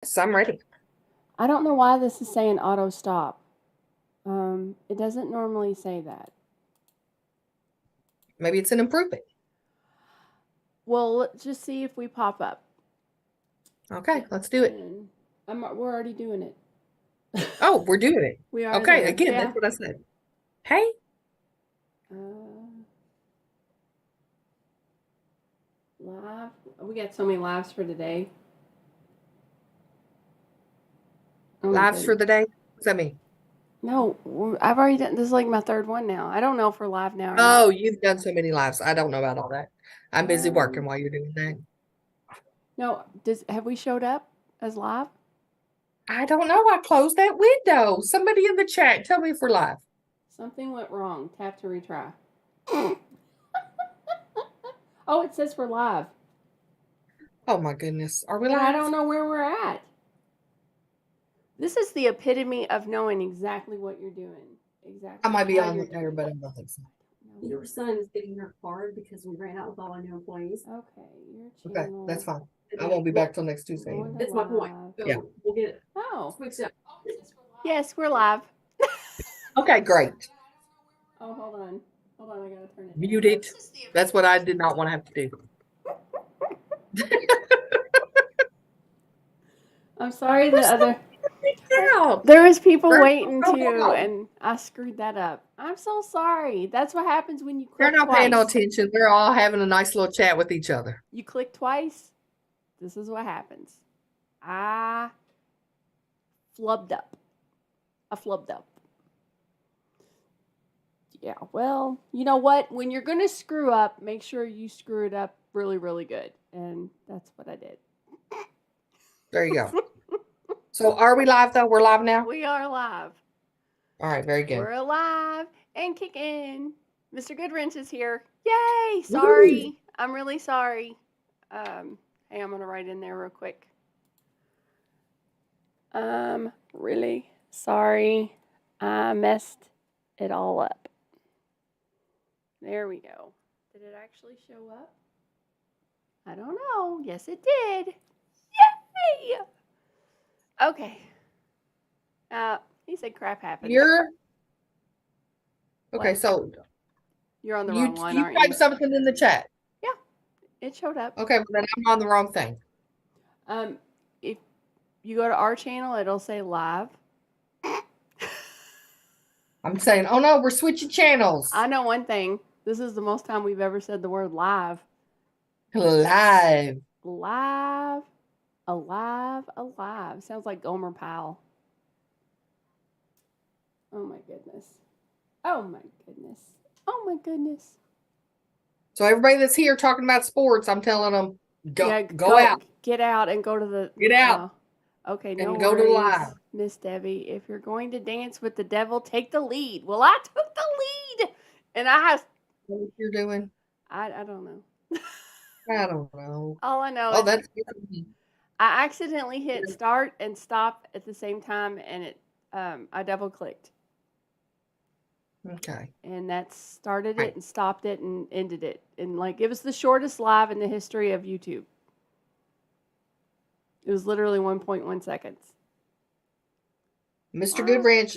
Yes, I'm ready. I don't know why this is saying auto stop. It doesn't normally say that. Maybe it's an improvement. Well, let's just see if we pop up. Okay, let's do it. We're already doing it. Oh, we're doing it. We are Okay, there. again, Yeah. that's what I said. Hey. Live. We got so many lives for today. Lives for the day? What's that mean? No, I've already done. This is like my third one now. I don't know if we're live now or Oh, not. you've done so many lives. I don't know about all that. I'm busy working while you're doing that. No, have we showed up as live? I don't know. I closed that window. Somebody in the chat, tell me if we're live. Something went wrong. Tap to retry. Oh, it says we're live. Oh my goodness. Are we live? I don't know where we're at. This is the epitome of knowing exactly what you're doing. Exactly. I might be on there, but I don't think so. Your son is getting her card because we ran out with all our new employees. Okay, your channel. Okay, that's fine. I won't be back till next Tuesday. It's my point. Yeah. We'll get it. Oh. Switch up. Yes, we're live. Okay, great. Oh, hold on. Hold on, I gotta turn it. Mute it. That's what I did not want to have to do. I'm sorry, the other. Yeah. There was people waiting too, and I screwed that up. I'm so sorry. That's what happens when you click They're not twice. paying no attention. They're all having a nice little chat with each other. You click twice, this is what happens. I flubbed up. Yeah, well, you know what? When you're going to screw up, make sure you screw it up really, really good. And that's what I did. There you go. So are we live, though? We're live now? We are live. All right, very good. We're alive and kicking. Mr. Goodwrench is here. Yay! Sorry. Woo! I'm really sorry. Hey, I'm going to write in there real quick. Really sorry. I messed it all up. There we go. Did it actually show up? I don't know. Yes, it did. Yay! Okay. He said crap happened. Okay, so you're on the wrong one, aren't you? You typed something in the chat. Yeah, it showed up. Okay, well then I'm on the wrong thing. If you go to our channel, it'll say live. I'm saying, oh no, we're switching channels. I know one thing. This is the most time we've ever said the word live. Live. Alive. Sounds like Gomer Pyle. Oh my goodness. So everybody that's here talking about sports, I'm telling them, go out. Get out and go to the... Get out. Okay, no and go worries, to live. Miss Debbie. If you're going to dance with the devil, take the lead. Well, I took the lead. And I have... What you're doing? I don't know. I don't know. All I know is that's I accidentally hit start and stop at the same time, and it I double clicked. Okay. And that started it and stopped it and ended it. And like it was the shortest live in the history of YouTube. It was literally 1.1 seconds. Mr. Goodwrench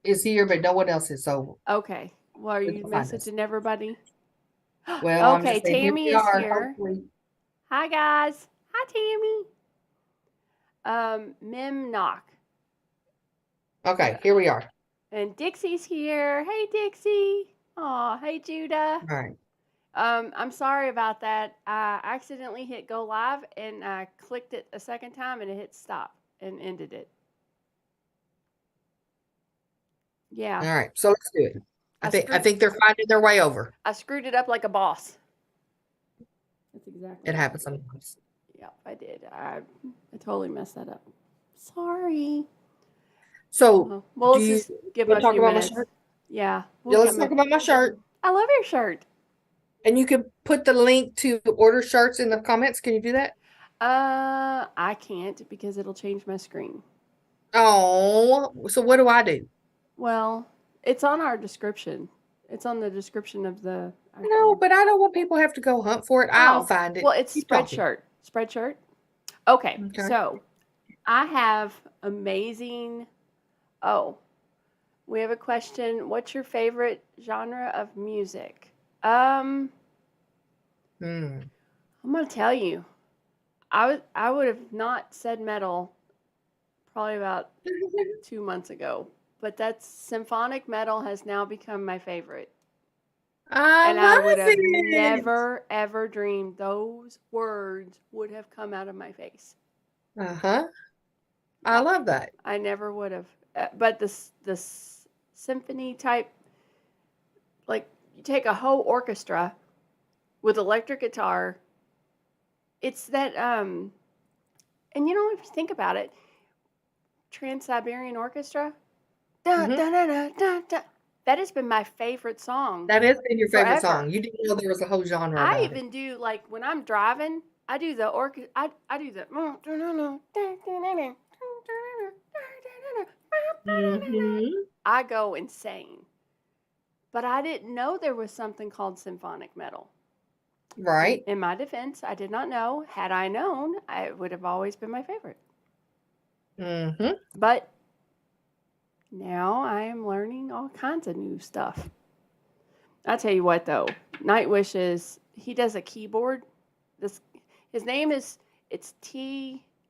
is here, but no one else is. So okay. Well, are you messaging everybody? Well, okay, Tammy is here. Hopefully. Hi guys. Hi Tammy. Mim Knock. Okay, here we are. And Dixie's here. Hey Dixie. Aw, hey Judah. All right. I'm sorry about that. I accidentally hit go live and I clicked it a second time and it hit stop and ended it. Yeah. All right, so let's do it. I think they're finding their way over. I screwed it up like a boss. That's exactly. It happens sometimes. Yeah, I did. I totally messed that up. Sorry. So, we'll just give a few minutes. Yeah. Let's talk about my shirt. I love your shirt. And you can put the link to order shirts in the comments. Can you do that? I can't because it'll change my screen. Oh, so what do I do? Well, it's on our description. It's on the description of the... No, but I don't want people to have to go hunt for it. I'll find it. Well, it's Spreadshirt. Spreadshirt? Okay, so I have amazing. Oh, we have a question. What's your favorite genre of music? Hmm. I'm gonna tell you. I would have not said metal probably about 2 months ago, but that symphonic metal has now become my favorite. I And I would love have it. never ever dreamed those words would have come out of my face. Uh-huh. I Yeah, love that. I never would have. But this symphony type, like you take a whole orchestra with electric guitar. It's that and you know if you think about it, Trans-Siberian Orchestra. Dun, Hmm. dun, dun, dun, dun, dun. That has been my favorite song That has been your favorite forever. song. You didn't know there was a whole genre I about it. even do like when I'm driving, I do the I do the Hmm. I go insane. But I didn't know there was something called symphonic metal. Right. In my defense, I did not know. Had I known, it would have always been my favorite. Hmm. But now I am learning all kinds of new stuff. I tell you what, though, Nightwish he does a keyboard. This his name is it's Tuomas.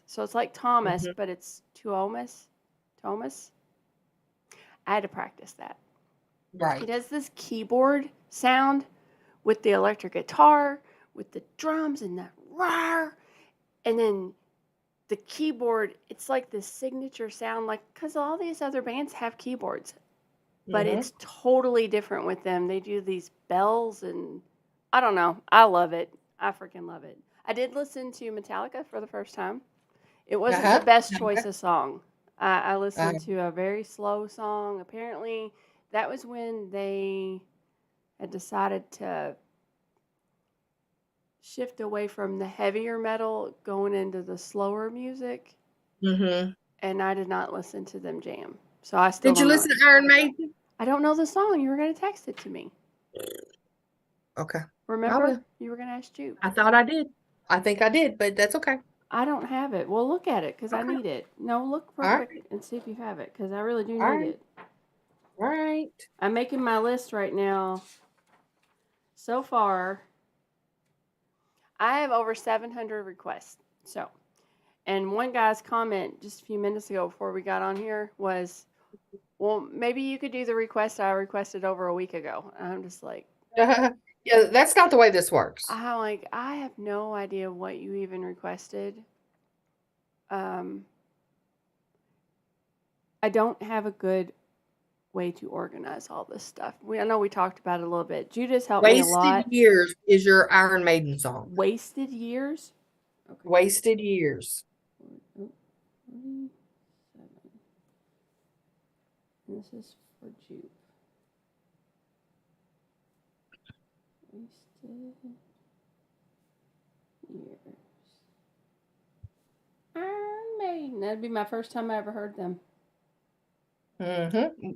So it's like Thomas, Hmm. but it's Tuomas. Thomas. I had to practice that. He Right. does this keyboard sound with the electric guitar, with the drums and that roar, and then the keyboard. It's like this signature sound, like because all these other bands have keyboards, but Hmm. it's totally different with them. They do these bells, and I don't know. I love it. I freaking love it. I did listen to Metallica for the first time. It wasn't the Uh-huh. best choice of song. I Uh, listened to a very slow song. Apparently, that was when they had decided to shift away from the heavier metal, going into the slower music, hmm. and I did not listen to them jam. So I still Did you don't know. listen to Iron Maiden? I don't know the song. You were going to text it to me. Okay. I Remember? will. You were going to ask Jupe. I thought I did. I think I did, but that's okay. I don't have it. Well, look at it because I Okay. need it. No, look real All right. quick and see if you have it because I really do All need right. it. All right. I'm making my list right now. So far, I have over 700 requests. So, and one guy's comment just a few minutes ago before we got on here was, well, maybe you could do the request I requested over a week ago. And I'm just like, Yeah, that's not the way this works. I have no idea what you even requested. Um, I don't have a good way to organize all this stuff. I know we talked about it a little bit. Judah's helped me a Wasted lot. Years is your Iron Maiden song. Wasted years. Okay. Wasted Years. 47. This is for Jupe. Wasted years. Iron Maiden. That'd be my first time I ever heard them.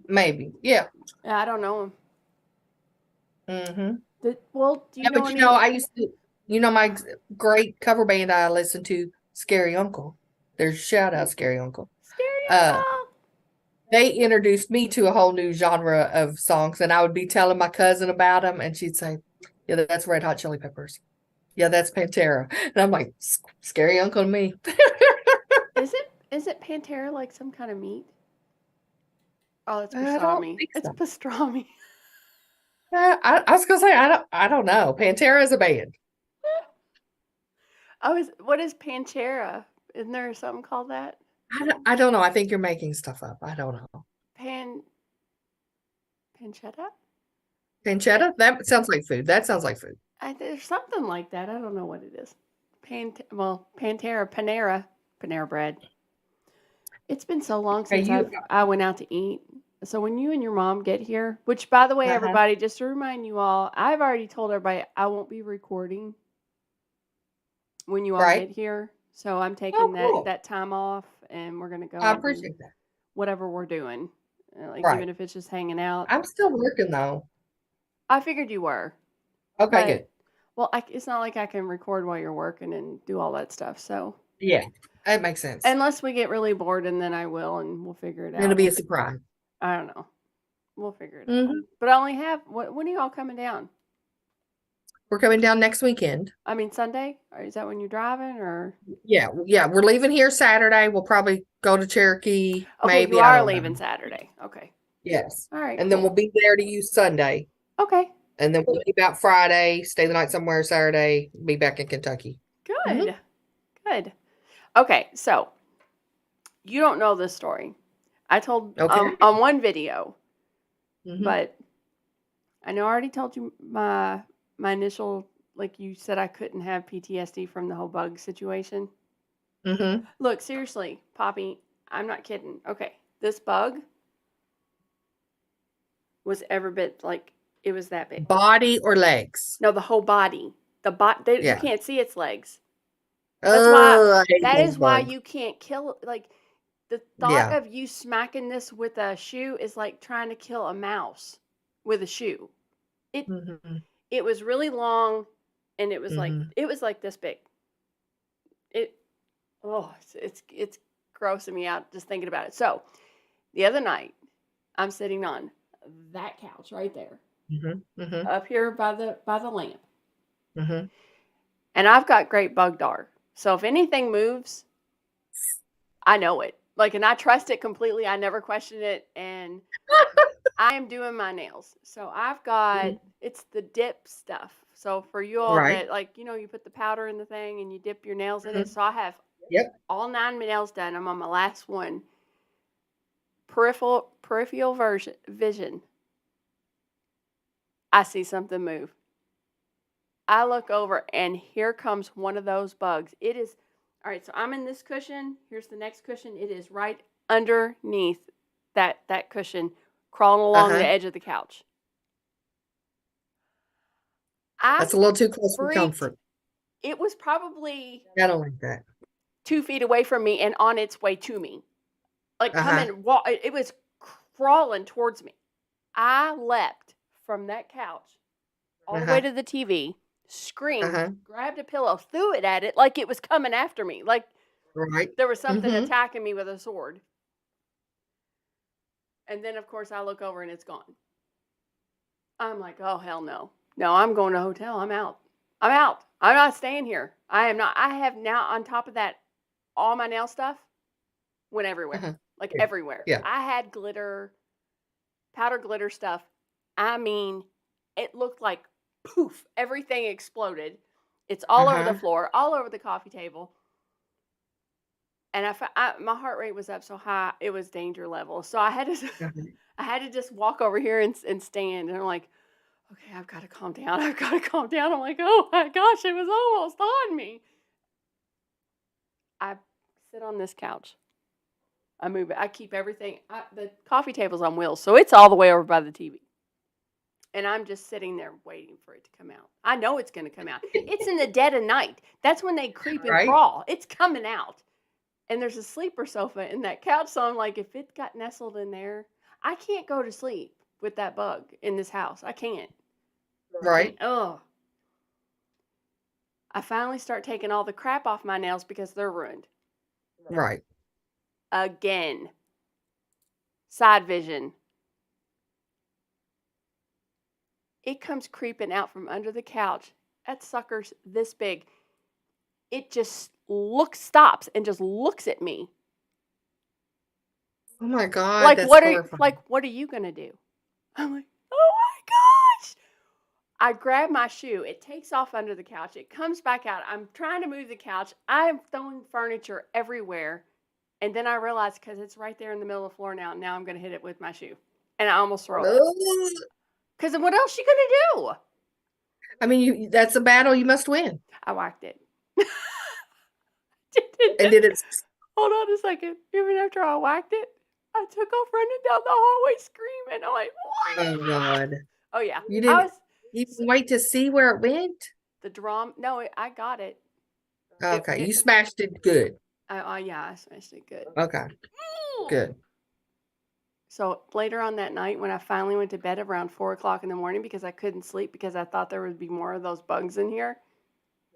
Maybe. Yeah. I don't know them. Well, do you Yeah, know but any? I used to, my great cover band I listened to, Scary Uncle. There's shout out Scary Uncle. Scary Uh, Uncle. they introduced me to a whole new genre of songs, and I would be telling my cousin about them, and she'd say, "Yeah, that's Red Hot Chili Peppers. Yeah, that's Pantera." And I'm like, "Scary Uncle to me." Is it Pantera like some kind of meat? Oh, it's I don't pastrami. think It's so. pastrami. I was gonna say I don't know. Pantera is a band. What is Panchera? Isn't there something called that? I don't know. I think you're making stuff up. I don't know. Pan Pancetta? Pancetta? That sounds like food. That sounds like food. There's something like that. I don't know what it is. Pantera, Panera bread. It's been so long Hey, since I went out to eat. So when you and your mom get here, which by the way, uh-huh. everybody, just to remind you all, I've already told everybody I won't be recording when you all Right? get here. So I'm Oh, taking cool. that time off, and we're gonna go I and do appreciate that. whatever we're doing, like Right. even if it's just hanging out. I'm still working though. I figured you were, Okay, but good. well, it's not like I can record while you're working and do all that stuff. So Yeah, that makes sense. Unless we get really bored, and then I will, and we'll figure it out. It'll be a surprise. I don't know. We'll figure it out. Mhm. But I only have when are y'all coming down? We're coming down next weekend. I mean Sunday? Or is that when you're driving or Yeah, we're leaving here Saturday. We'll probably go to Cherokee, okay, you maybe. I are don't know. leaving Saturday. Okay. Yes. All right. And then Cool. we'll be there to use Sunday. Okay. And then we'll leave out Friday, stay the night somewhere Saturday, be back in Kentucky. Good. Good. Okay, so you don't know this story. I told Okay. on one video, Mhm. but I know I already told you my initial, like you said I couldn't have PTSD from the whole bug situation. Mhm. Look, seriously, Poppy, I'm not kidding. Okay, this bug was every bit like it was that big. Body or legs? No, the whole body. You Yeah. can't see its legs. That's why- I hate That those is why bugs. you can't kill like the thought Yeah. of you smacking this with a shoe is like trying to kill a mouse with a shoe. Mhm. It was really long and it was Mhm. like this big. It it's grossing me out just thinking about it. So the other night I'm sitting on that couch right there, Mhm. Mhm. up here by the lamp. Mhm. And I've got great bug dart. So if anything moves, I know it. Like, and I trust it completely. I never question it. And I am doing my nails. So I've got, it's the dip stuff. So for you all Right. that, like, you put the powder in the thing and you dip your nails in it. Mhm. So I have Yep. all 9 nails done. I'm on my last one. Peripheral vision. I see something move. I look over and here comes one of those bugs. It is, all right, so I'm in this cushion. Here's the next cushion. It is right underneath that cushion, crawling along the Uh-huh. edge of the couch. I That's a little too close for freaked. comfort. It was probably I don't like that. 2 feet away from me and on its way to me. Like Uh-huh. it was crawling towards me. I leapt from that couch all the way Uh-huh. to the TV, screamed, Uh-huh. grabbed a pillow, threw it at it like it was coming after me. Like Right. there was something Mhm. attacking me with a sword. And then, of course, I look over and it's gone. I'm like, oh, hell no. No, I'm going to a hotel. I'm out. I'm out. I'm not staying here. I am not. I have now, on top of that, all my nail stuff went everywhere. Uh-huh. Like Yeah. everywhere. Yeah. I had powder glitter stuff. I mean, it looked like poof, everything exploded. It's all over the Uh-huh. floor, all over the coffee table. And my heart rate was up so high, it was danger level. So I had to, Uh-huh. I had to just walk over here and stand. And I'm like, okay, I've got to calm down. I've got to calm down. I'm like, oh my gosh, it was almost on me. I sit on this couch. I move it. I keep everything. The coffee table's on wheels, so it's all the way over by the TV. And I'm just sitting there waiting for it to come out. I know it's going to come out. It's in the dead of night. That's when they creep and Right. crawl. It's coming out. And there's a sleeper sofa in that couch. So I'm like, if it got nestled in there, I can't go to sleep with that bug in this house. I can't. Right. Oh. I finally start taking all the crap off my nails because they're ruined. Right. Again. Side vision. It comes creeping out from under the couch. That sucker's this big. It just stops and just looks at me. Oh my God, Like that's what horrifying. are you gonna do? I'm like, oh my gosh. I grab my shoe. It takes off under the couch. It comes back out. I'm trying to move the couch. I'm throwing furniture everywhere. And then I realize because it's right there in the middle of the floor now I'm gonna hit it with my shoe. And I almost throw it. Ugh. Because what else you gonna do? I mean, that's a battle you must win. I whacked it. And did it? Hold on a second. Even after I whacked it, I took off running down the hallway screaming. I'm like, Oh what? God. Oh yeah. You I didn't was even wait to see where it went? the drum. No, I got it. Okay, you smashed it good. Yeah, I smashed it good. Okay, good. So later on that night, when I finally went to bed around 4 o'clock in the morning because I couldn't sleep because I thought there would be more of those bugs in here,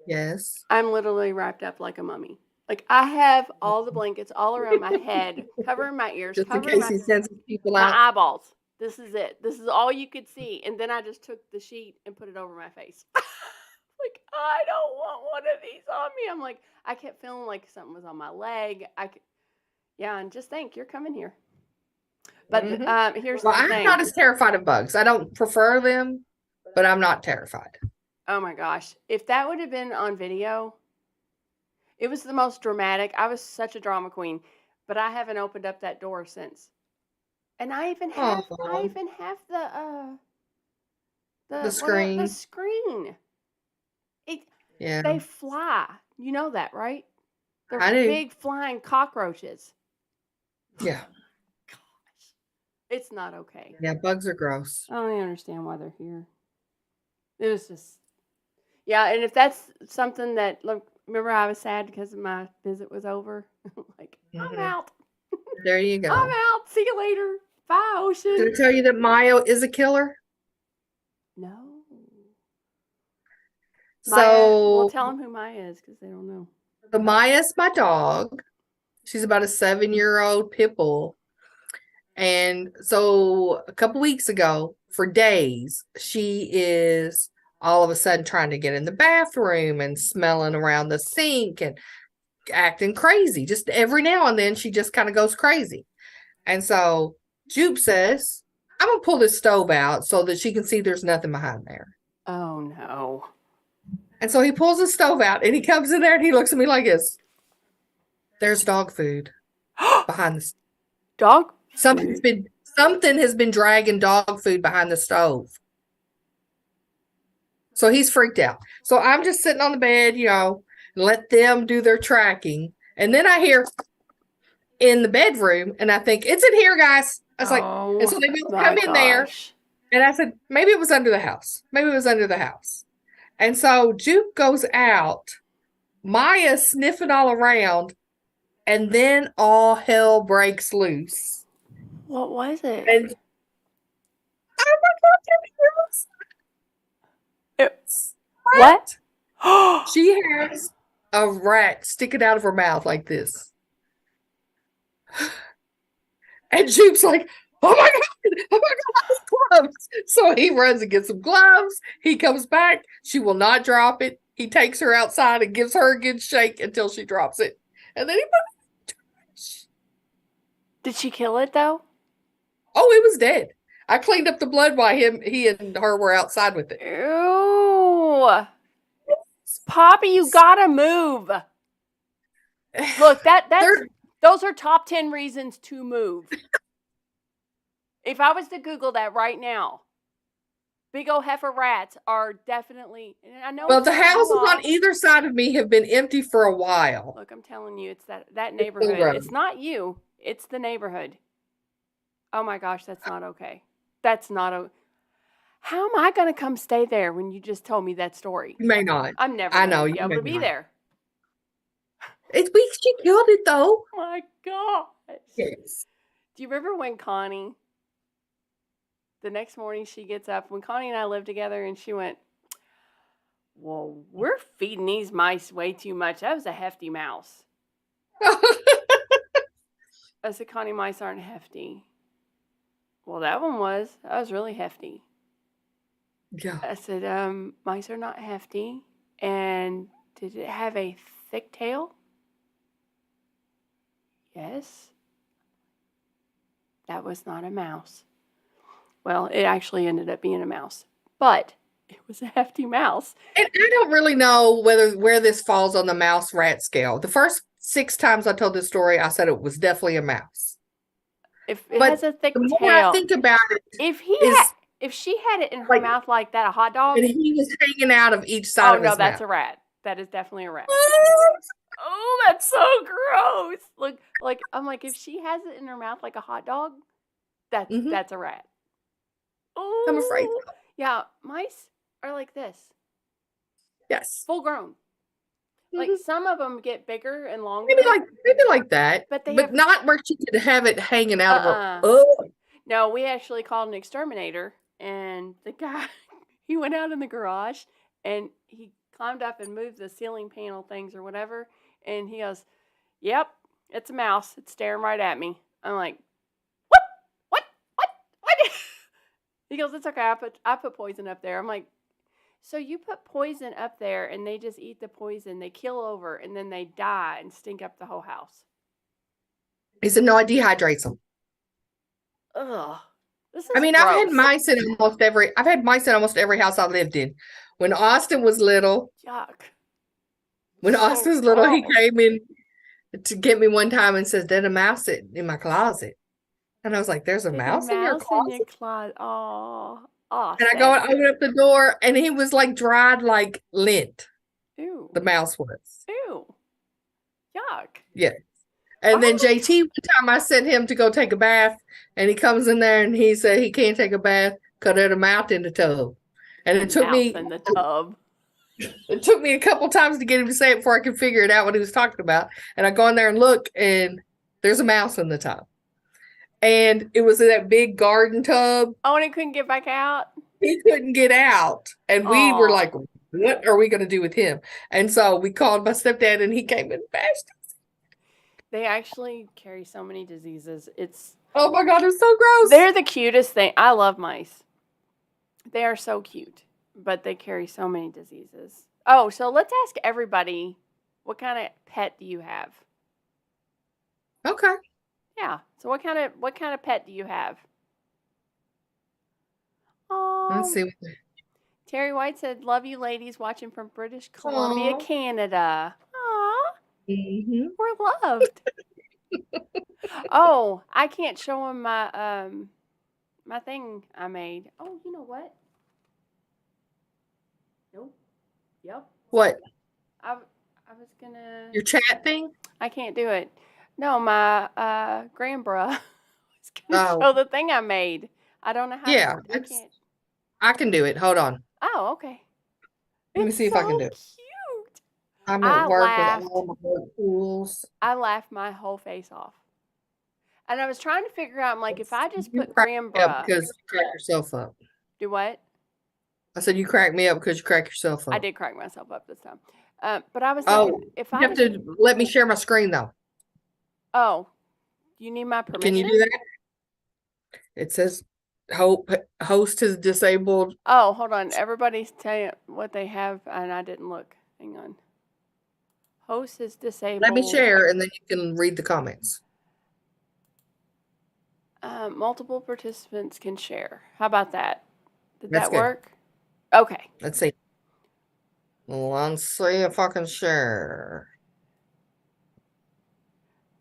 Yes. I'm literally wrapped up like a mummy. Like I have all the blankets all around my head, covering my ears, Just in covering case he sends people my out. eyeballs. This is it. This is all you could see. And then I just took the sheet and put it over my face. Like, I don't want one of these on me. I'm like, I kept feeling like something was on my leg. Yeah, and just think, you're coming here. But here's Well, the I'm thing. not as terrified of bugs. I don't prefer them, but I'm not terrified. Oh my gosh. If that would have been on video, it was the most dramatic. I was such a drama queen, but I haven't opened up that door since. And I even have The the screen. screen. Yeah, They fly. You know that, right? They're I do. big flying cockroaches. Yeah. Gosh. It's not okay. Yeah, bugs are gross. I don't even understand why they're here. It was just, yeah. And if that's something that, look, remember I was sad because my visit was over? Like, I'm out. There you go. I'm out. See you later. Bye, Ocean. Did I tell you that Mayo is a killer? No. So, well, tell them who Maya is because they don't know. the Maya's my dog. She's about a 7-year-old pit bull. And so a couple weeks ago, for days, she is all of a sudden trying to get in the bathroom and smelling around the sink and acting crazy. Just every now and then, she just kind of goes crazy. And so Jupe says, I'm going to pull this stove out so that she can see there's nothing behind there. Oh, no. And so he pulls the stove out and he comes in there and he looks at me like this. There's dog food behind the dog. Something has been dragging dog food behind the stove. So he's freaked out. So I'm just sitting on the bed, let them do their tracking. And then I hear in the bedroom and I think, it's in here, guys. I was like, and so they come in there. And I said, maybe it was under the house. Maybe it was under the house. And so Juke goes out, Maya sniffing all around, and then all hell breaks loose. What was it? And oh my God, it's what? She has a rat sticking out of her mouth like this. And Jupe's like, oh my God, gloves. So he runs and gets some gloves. He comes back. She will not drop it. He takes her outside and gives her a good shake until she drops it. And then he puts it in the trash. Did she kill it though? Oh, it was dead. I cleaned up the blood while he and her were outside with it. Ew. Poppy, you gotta move. Look, those are top 10 reasons to move. If I was to Google that right now, big old heifer rats are definitely. I know. Well, the houses on either side of me have been empty for a while. Look, I'm telling you, it's that neighborhood. It's not you. It's the neighborhood. Oh my gosh, that's not okay. That's not a. How am I going to come stay there when you just told me that story? You may not. I'm never. I know be able to be there. She killed it though. Oh my gosh. Yes. Do you remember when Connie? The next morning she gets up, when Connie and I lived together, and she went, well, we're feeding these mice way too much. That was a hefty mouse. I said, Connie, mice aren't hefty. Well, that one was. That was really hefty. Yeah. I said, mice are not hefty. And did it have a thick tail? Yes. That was not a mouse. Well, it actually ended up being a mouse, but it was a hefty mouse. And I don't really know where this falls on the mouse rat scale. The first 6 times I told this story, I said it was definitely a mouse. If it has a thick tail. The more tail, I think about it, if she had it in her mouth like that, a hot dog, and he was hanging out of each side of his mouth. Oh no, that's a rat. That is definitely a rat. Oh, that's so gross. Look, I'm like, if she has it in her mouth like a hot dog, that's a rat. Oh, I'm afraid. Yeah, mice are like this. Yes. Full grown. Like some of them get bigger and longer. Maybe like that. But not where she could have it hanging out of her. Oh. No, we actually called an exterminator, and the guy, he went out in the garage and he climbed up and moved the ceiling panel things or whatever, and he goes, Yep, it's a mouse. It's staring right at me. I'm like, what? What? What? He goes, it's okay. I put poison up there. I'm like, so you put poison up there and they just eat the poison, they kill over, and then they die and stink up the whole house. He said, no, it dehydrates them. Ugh. This is I mean, gross. I've had mice in almost every house I lived in. When Austin was little, Yuck. he gross. came in to get me one time and says, there's a mouse in my closet. And I was like, there's a There's mouse in your in your closet? closet. Oh, And I go Austin. and open up the door and he was like dried like lint. Ew. The mouse was. Ew. Yuck. Yeah. And then JT, one time I sent him to go take a bath and he comes in there and he said he can't take a bath because there's a mouse in the tub. And it took me in the tub. It took me a couple times to get him to say it before I could figure it out what he was talking about. And I go in there and look, and there's a mouse in the tub. And it was in that big garden tub. Oh, and it couldn't get back out? He couldn't get out. And we were like, what are we going to do with him? And so we called my stepdad, and he came and bashed us. They actually carry so many diseases. Oh my God, it's so gross. They're the cutest thing. I love mice. They are so cute, but they carry so many diseases. Oh, so let's ask everybody, what kind of pet do you have? Okay. Yeah. So what kind of pet do you have? Let's see. Terry White said, love you ladies watching from British Columbia, Canada. Aw. Mm-hmm. We're loved. Oh, I can't show him my my thing I made. Oh, you know what? Nope. Yep. What? I was gonna. Your chat thing? I can't do it. No, my grandbra was gonna show the thing I made. I don't know how. Yeah, I can't. I can do it. Hold on. Oh, okay. Let me see if I can do it. Cute. I'm at work with all my work tools. I laughed my whole face off. And I was trying to figure out, I'm like, if I just put grandbra. Because you crack yourself up. Do what? I said you cracked me up because you crack yourself up. I did crack myself up this time. But I was thinking, if I have to let me share my screen though. Oh, you need my permission? Can you do that? It says host is disabled. Oh, hold on. Everybody's telling what they have, and I didn't look. Hang on. Host is disabled. Let me share, and then you can read the comments. Multiple participants can share. How about that? Did That's that work? Okay. Let's see. Let's see if I can share.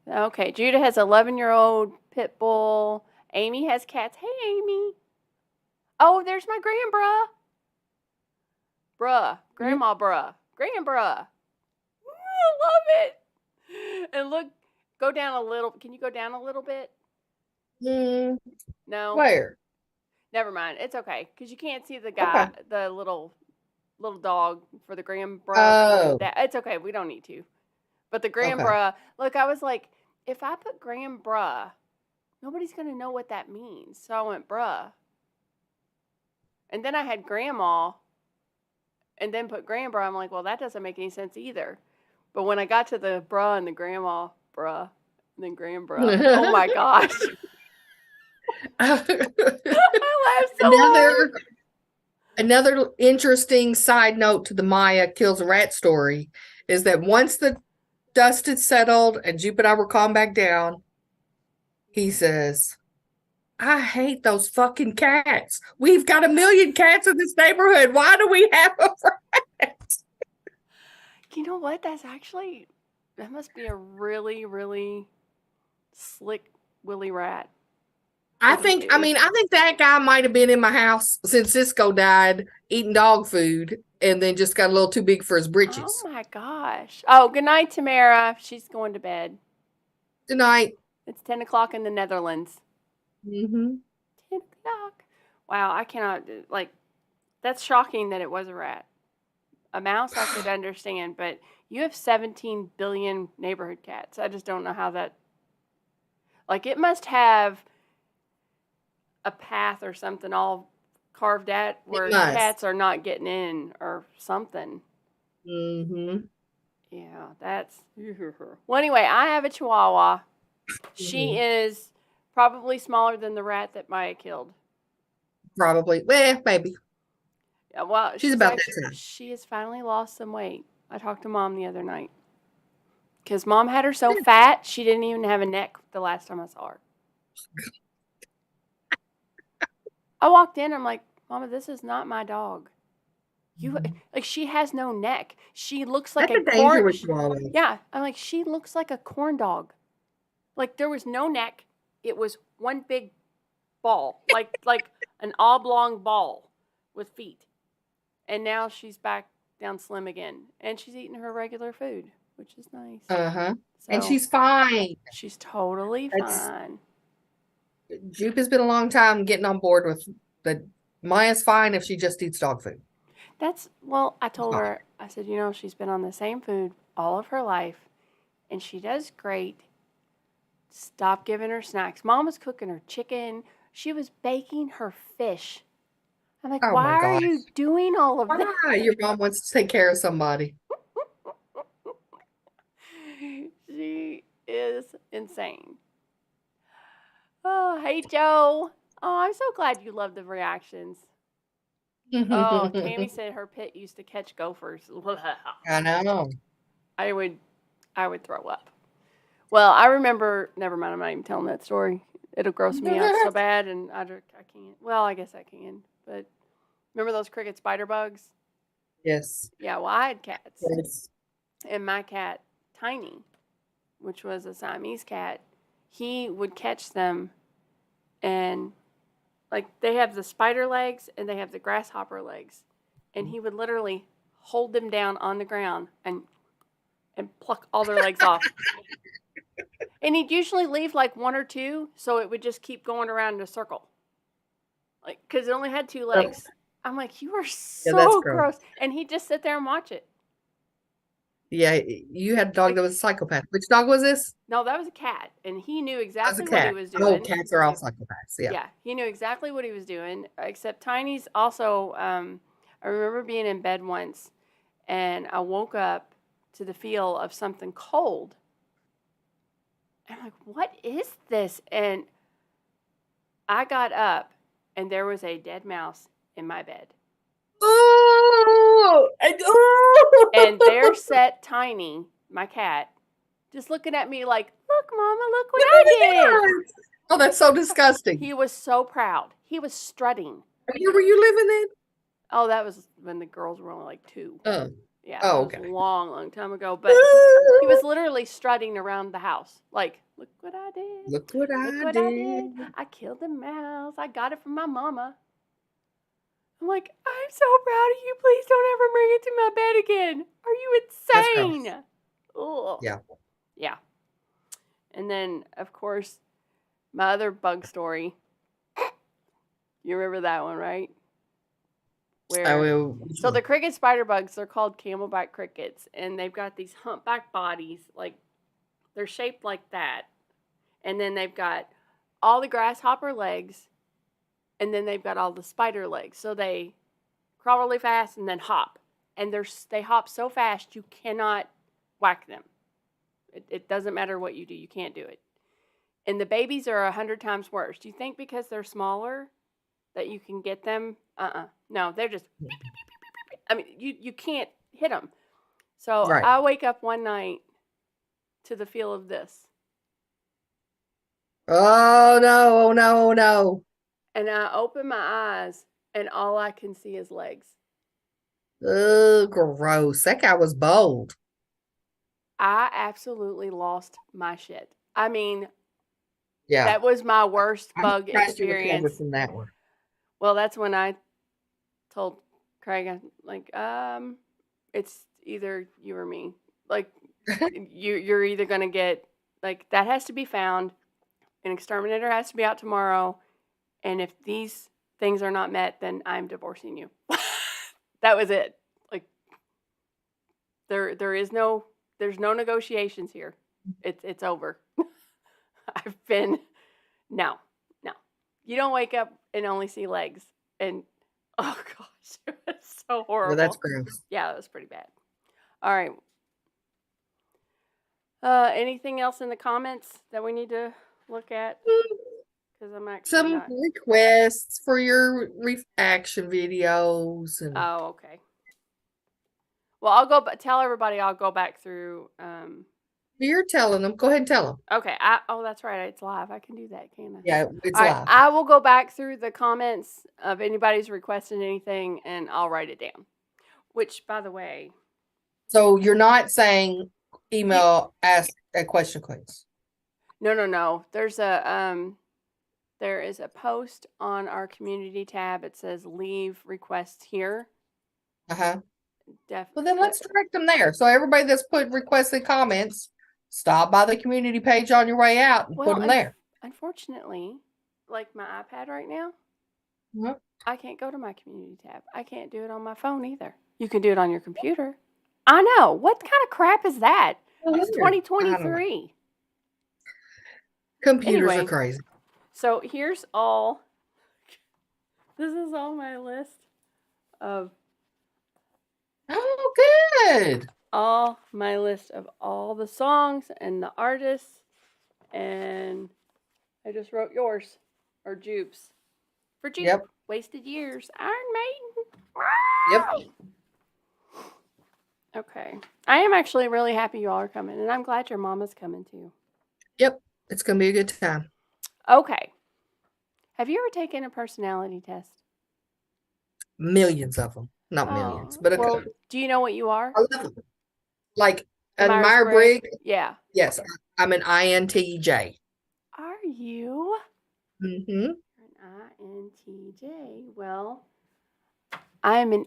Okay. Judah has 11-year-old pit bull. Amy has cats. Hey, Amy. Oh, there's my grandbra. Bruh. Grandma bruh. Grandbra. I love it. And look, go down a little. Can you go down a little bit? No. Where? Never mind. It's okay because you can't see the guy, the little dog for the grandbra. Oh. It's okay. We don't need to. But the grandbra, look, I was like, if I put grandbra, nobody's going to know what that means. So I went bruh. And then I had grandma and then put grandbra. I'm like, well, that doesn't make any sense either. But when I got to the bra and the grandma, bruh, and then grandbra, oh my gosh. I laughed so hard. Another interesting side note to the Maya kills a rat story is that once the dust had settled and Jupe and I were calmed back down, he says, I hate those fucking cats. We've got 1 million cats in this neighborhood. Why do we have a rat? You know what? That must be a really, really slick willy rat. I think that guy might have been in my house since Cisco died, eating dog food, and then just got a little too big for his britches. Oh my gosh. Oh, good night, Tamara. She's going to bed. Good night. It's 10 o'clock in the Netherlands. 10 o'clock. Wow, I cannot, that's shocking that it was a rat. A mouse I could understand, but you have 17 billion neighborhood cats. I just don't know how that, it must have a path or something all carved out where cats are not getting in or something. Yeah, that's. Well, anyway, I have a Chihuahua. She Mhm. is probably smaller than the rat that Maya killed. Probably. Well, maybe. Yeah, well, She's she's about actually that time. she has finally lost some weight. I talked to Mom the other night because Mom had her so fat she didn't even have a neck the last time I saw her. I walked in. I'm like, Mama, this is not my dog. You like she has no neck. She looks like That's a a danger corn. with chihuahuas. Yeah, I'm like she looks like a corn dog. Like there was no neck. It was one big ball, like an oblong ball with feet. And now she's back down slim again, and she's eating her regular food, which is nice. Uh-huh. And So she's fine. she's totally That's fine. Jupe has been a long time getting on board with the Maya's fine if she just eats dog food. That's well, I She's told fine. her, I said, she's been on the same food all of her life, and she does great. Stop giving her snacks. Mom was cooking her chicken. She was baking her fish. I'm like, Oh why my are gosh. you doing all of that? Why? Your mom wants to take care of somebody. She is insane. Oh, hey, Joe. Oh, I'm so glad you love the reactions. Oh, Tammy said her pit used to catch gophers. I know. I would, I would throw up. Well, I remember. Never mind. I'm not even telling that story. It'll gross me out so bad, and I can't. Well, I guess I can. But remember those cricket spider bugs? Yes. Yeah. Well, I had cats, Yes. and my cat Tiny, which was a Siamese cat, he would catch them, and like they have the spider legs and they have the grasshopper legs, and he would literally hold them down on the ground and pluck all their legs off. And he'd usually leave like one or two, so it would just keep going around in a circle. Like, because it only had two Oh, legs. I'm like, you are yeah, that's so gross. gross. And he'd just sit there and watch it. Yeah, you had a dog Like, that was a psychopath. Which dog was this? no, that was a cat. And he knew That was a exactly what he cat. was Oh, doing. cats are all psychopaths. Yeah. Yeah, he knew exactly what he was doing. Except Tiny's also, I remember being in bed once and I woke up to the feel of something cold. I'm like, what is this? And I got up and there was a dead mouse in my bed. Oh, And there sat Tiny, my cat, just looking at me like, look, Mama, look what I did. Oh, that's so disgusting. He was so proud. He was strutting. Were you living then? Oh, that was when the girls were only like 2. Oh. Yeah, Oh, that okay. was a long, long time ago. But he was literally strutting around the house. Like, look what I did. Look what Look I what I did. did. I killed a mouse. I got it from my mama. I'm like, I'm so proud of you. Please don't ever bring it to my bed again. Are you That's gross. insane? Ugh. Yeah. Yeah. And then, of course, my other bug story. You remember that one, right? So the cricket spider bugs, they're called camelback crickets, and they've got these humpback bodies, like they're shaped like that. And then they've got all the grasshopper legs, and then they've got all the spider legs. So they crawl really fast and then hop. And they hop so fast you cannot whack them. It doesn't matter what you do, you can't do it. And the babies are 100 times worse. Do you think because they're smaller that you can get them? No, they're just, I mean, you can't hit them. So Right. I wake up one night to the feel of this. Oh no, oh no, oh no. And I open my eyes and all I can see is legs. Oh, gross. That guy was bold. I absolutely lost my shit. I mean, Yeah. that was my worst I'm bug surprised you recovered experience. from that one. Well, that's when I told Craig, I'm like, it's either you or me. Like, you're either gonna get, like, that has to be found. An exterminator has to be out tomorrow, and if these things are not met, then I'm divorcing you. That was it. Like, there's no negotiations here. It's over. I've been no. You don't wake up and only see legs. And oh gosh, it was so horrible. Well, that's gross. Yeah, that was pretty bad. All right. Anything else in the comments that we need to look at? Because I'm actually Some not. requests for your reaction videos and Oh, okay. Well, I'll go. Tell everybody I'll go back through. you're telling them. Go ahead and tell them. Okay. Oh, that's right. It's live. I can do that, can I? Yeah, it's All right. live. I will go back through the comments of anybody's requesting anything, and I'll write it down. Which, by the way, So you're not saying email ask a question, please. no. There is a post on our community tab. It says leave requests here. Well, then let's direct them there. So everybody that's put requested comments, stop by the community page on your way out and put them there. Unfortunately, like my iPad right now, I can't go to my community tab. I can't do it on my phone either. You can do it on your computer. I know. What kind of crap is that? It's 2023. Computers are crazy. So here's all. This is all my list of. Oh, good. All my list of all the songs and the artists, and I just wrote yours or Jupe's for Jupe. Yep. Wasted Years, Iron Maiden. Yep. Okay. I am actually really happy you all are coming, and I'm glad your mama's coming too. Yep. It's going to be a good time. Okay. Have you ever taken a personality test? Millions of them. Not millions, but a couple. Do you know what you are? I love them. Like a Myers-Briggs? Yeah. Yes. I'm an INTJ. Are you? Mm-hmm. An INTJ. Well, I am an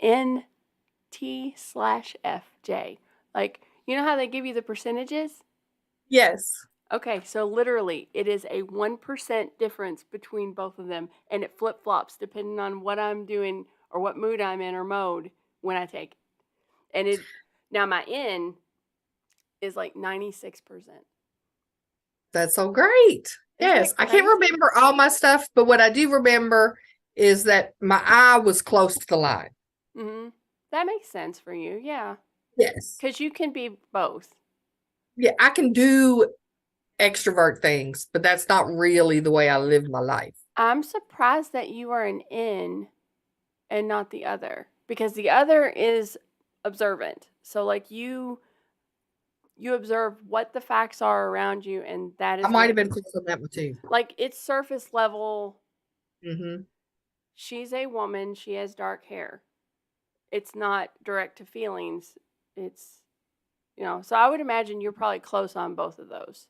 ENT/FJ. Like, you know how they give you the percentages? Yes. Okay, so literally, it is a 1% difference between both of them, and it flip-flops depending on what I'm doing or what mood I'm in or mode when I take it. And now my N is like 96%. That's so great. Yes, I can't remember all my stuff, but what I do remember is that my I was close to the line. Mm-hmm. That makes sense for you, yeah. Yes. Because you can be both. Yeah, I can do extrovert things, but that's not really the way I live my life. I'm surprised that you are an N and not the other, because the other is observant. So like you observe what the facts are around you, and that is. I might have been close on that one too. Like it's surface level. Mm-hmm. She's a woman. She has dark hair. It's not direct to feelings. It's, so I would imagine you're probably close on both of those.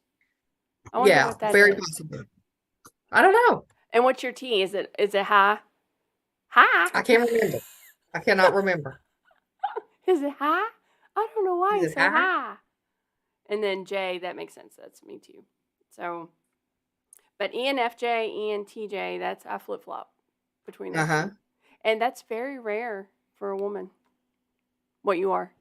I wonder what that very is. possible. I don't know. And what's your T? Is it high? High? I can't remember. I cannot remember. Is it high? I don't know why it's so high? high. And then J, that makes sense. That's me too. So, but ENFJ, ENTJ, I flip-flop between them. And that's very rare for a woman. What you are.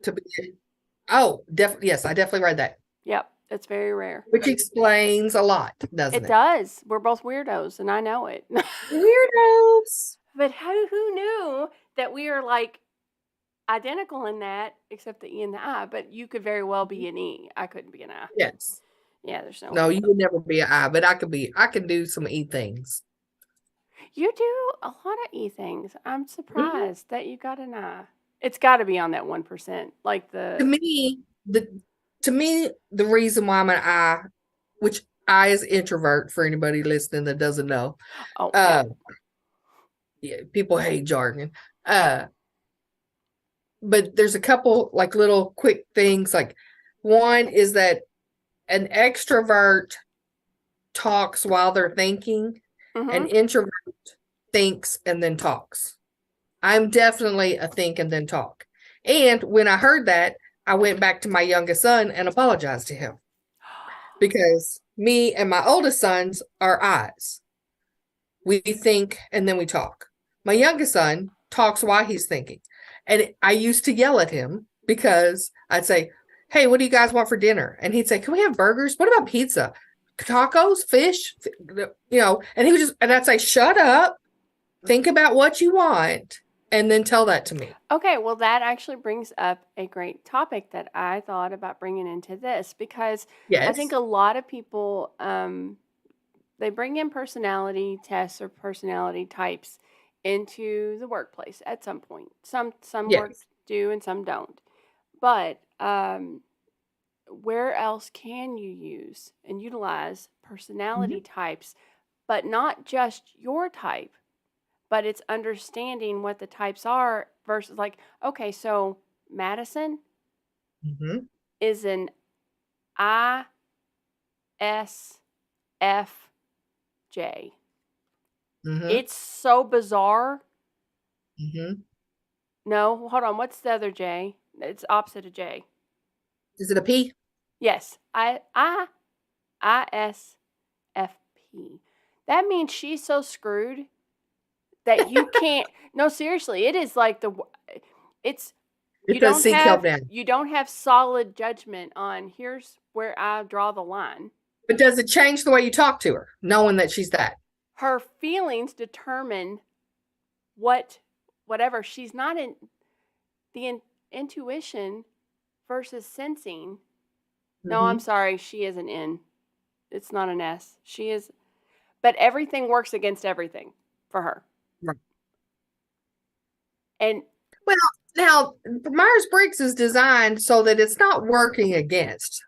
Yes, I definitely read that. Yep, it's very rare. Which explains a lot, doesn't it? It does. We're both weirdos, and I know it. Weirdos. But who knew that we are like identical in that, except the E and the I? But you could very well be an E. I couldn't be an I. Yes. Yeah, there's no. No, you would never be an I, but I can do some E things. You do a lot of E things. I'm surprised that you got an I. It's got to be on that 1%. Like to me, the reason why I'm an I, which I is introvert for anybody listening that doesn't know. Oh, yeah, people hate jargon. But there's a couple like little quick things. Like one is that an extrovert talks while they're thinking. An introvert thinks and then talks. I'm definitely a think and then talk. And when I heard that, I went back to my youngest son and apologized to him. Because me and my oldest sons are I's. We think and then we talk. My youngest son talks while he's thinking. And I used to yell at him because I'd say, hey, what do you guys want for dinner? And he'd say, can we have burgers? What about pizza? Tacos, fish, and he would and I'd say, shut up, think about what you want, and then tell that to me. Okay, well, that actually brings up a great topic that I thought about bringing into this, because I think Yes. a lot of people, they bring in personality tests or personality types into the workplace at some point. Some work Yes. do and some don't. But where else can you use and utilize personality Mhm. types, but not just your type, but it's understanding what the types are versus, like, okay, so Madison Mhm. is an ISFJ. Mhm. It's so bizarre. Mhm. No, hold on. What's the other J? It's opposite of J. Is it a P? Yes, ISFP. That means she's so screwed that you can't. No, seriously, it is like it's It does seek help now. you don't have solid judgment on here's where I draw the line. But does it change the way you talk to her, knowing that she's that? Her feelings determine whatever. She's not in the intuition versus sensing. No, I'm Mhm. sorry, she is an N. It's not an S. She is, but everything works against everything for her. Right. And Well, now Myers-Briggs is designed so that it's not working against.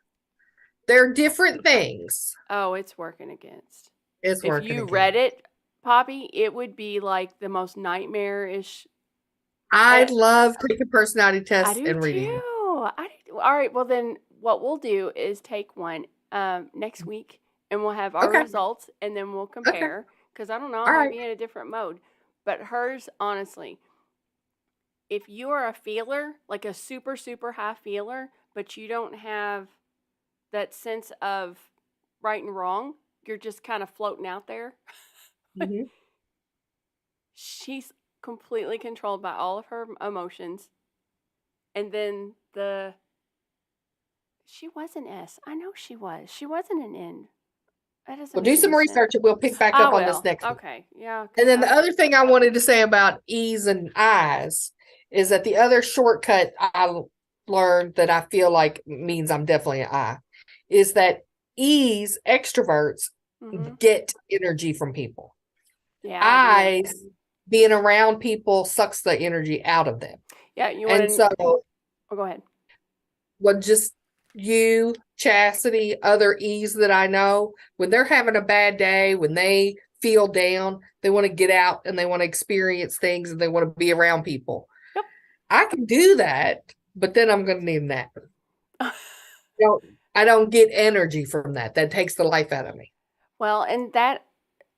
They're different things. oh, it's working against. It's If working you read against. it, Poppy, it would be like the most nightmarish. I Uh, love taking personality I tests do and reading them. too. I do. All right. Well, then what we'll do is take one next week, and we'll have our Okay. results, and then we'll Okay. compare. Because I don't know, I All might right. be in a different mode. But hers, honestly, if you are a feeler, like a super, super high feeler, but you don't have that sense of right and wrong, you're just kind of floating out there. Mhm. She's completely controlled by all of her emotions. And then she was an S. I know she was. She wasn't an N. That doesn't We'll do make some any sense. research and we'll pick back I up on this will. next week. Okay. Yeah. And Because then the other thing I wanted to say about E's and I's is that the other shortcut I learned that I feel like means I'm definitely an I is that E's, extroverts, mm-hmm. get energy from people. Yeah, I do. I's, being around people sucks the energy out of them. Yeah. You want And to? so, Oh, go ahead. what just you, Chastity, other E's that I know, when they're having a bad day, when they feel down, they want to get out and they want to experience things and they want to be around people. Yep. I can do that, but then I'm going to need a nap. I don't get energy from that. That takes the life out of me. Well, and that.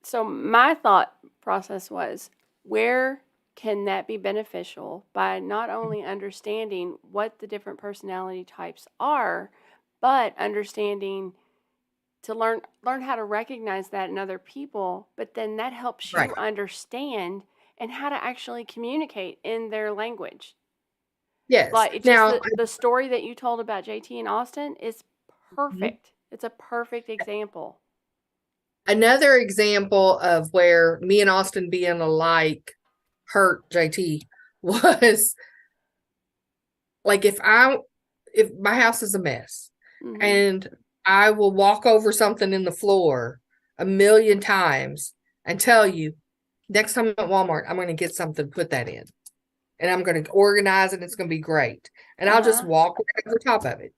So my thought process was, where can that be beneficial by not only understanding what the different personality types are, but understanding to learn how to recognize that in other people, but then that helps Right. you understand and how to actually communicate in their language. Yes. Like, it's just Now, the story that you told about JT and Austin is Mhm. perfect. It's a perfect example. Another example of where me and Austin being alike hurt JT was like if my house is a mess Mm-hmm. and I will walk over something in the floor a million times and tell you next time at Walmart I'm going to get something, put that in, and I'm going to organize it. It's going to be great, and I'll just Uh-huh. walk right over top of it.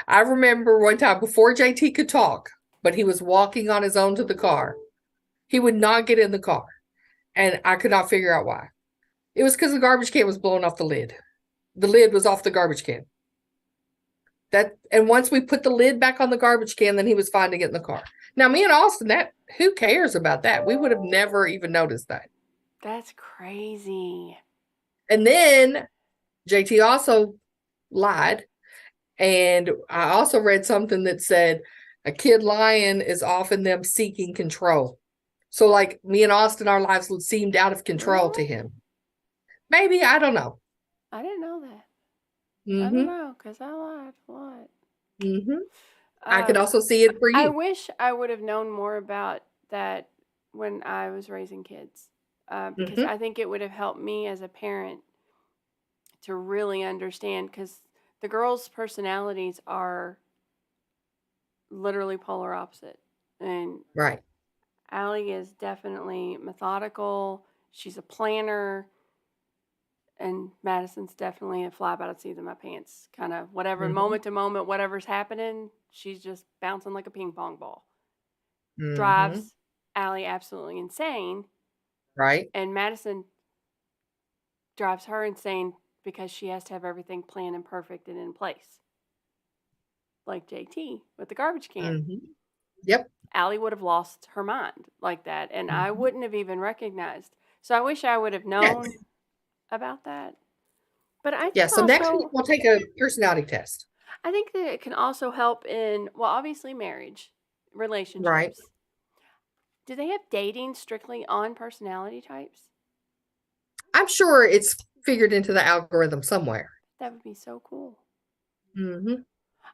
I remember one time before JT could talk, but he was walking on his own to the car. He would not get in the car, and I could not figure out why. It was because the garbage can was blowing off the lid. The lid was off the garbage can. And once we put the lid back on the garbage can, then he was fine to get in the car. Now, me and Austin, that who cares about that? We would have never even noticed that. That's crazy. And then JT also lied. And I also read something that said a kid lying is often them seeking control. So, like me and Austin, our lives seemed out of control to Really? him. Maybe, I don't know. I didn't know that. I don't Mm-hmm. know, because I lied a lot. Mm-hmm. I could Um, also see it for I you. wish I would have known more about that when I was raising kids. because I think it would have helped me as a parent to really understand, because the girls' personalities are literally polar opposite. And Right. Allie is definitely methodical. She's a planner. And Madison's definitely a fly by the seat of my pants. Kind of whatever, moment to moment, whatever's happening, she's just bouncing like a ping pong ball. Drives Allie absolutely insane. Right. And Madison drives her insane because she has to have everything planned and perfect and in place. Like JT with the garbage can. Yep. Allie would have lost her mind like that, and I wouldn't have even recognized. So I wish I would have known about that. But I think So next week also, we'll take a personality test. I think that it can also help in, well, obviously marriage, relationships. Right. Do they have dating strictly on personality types? I'm sure it's figured into the algorithm somewhere. That would be so cool. Mm-hmm.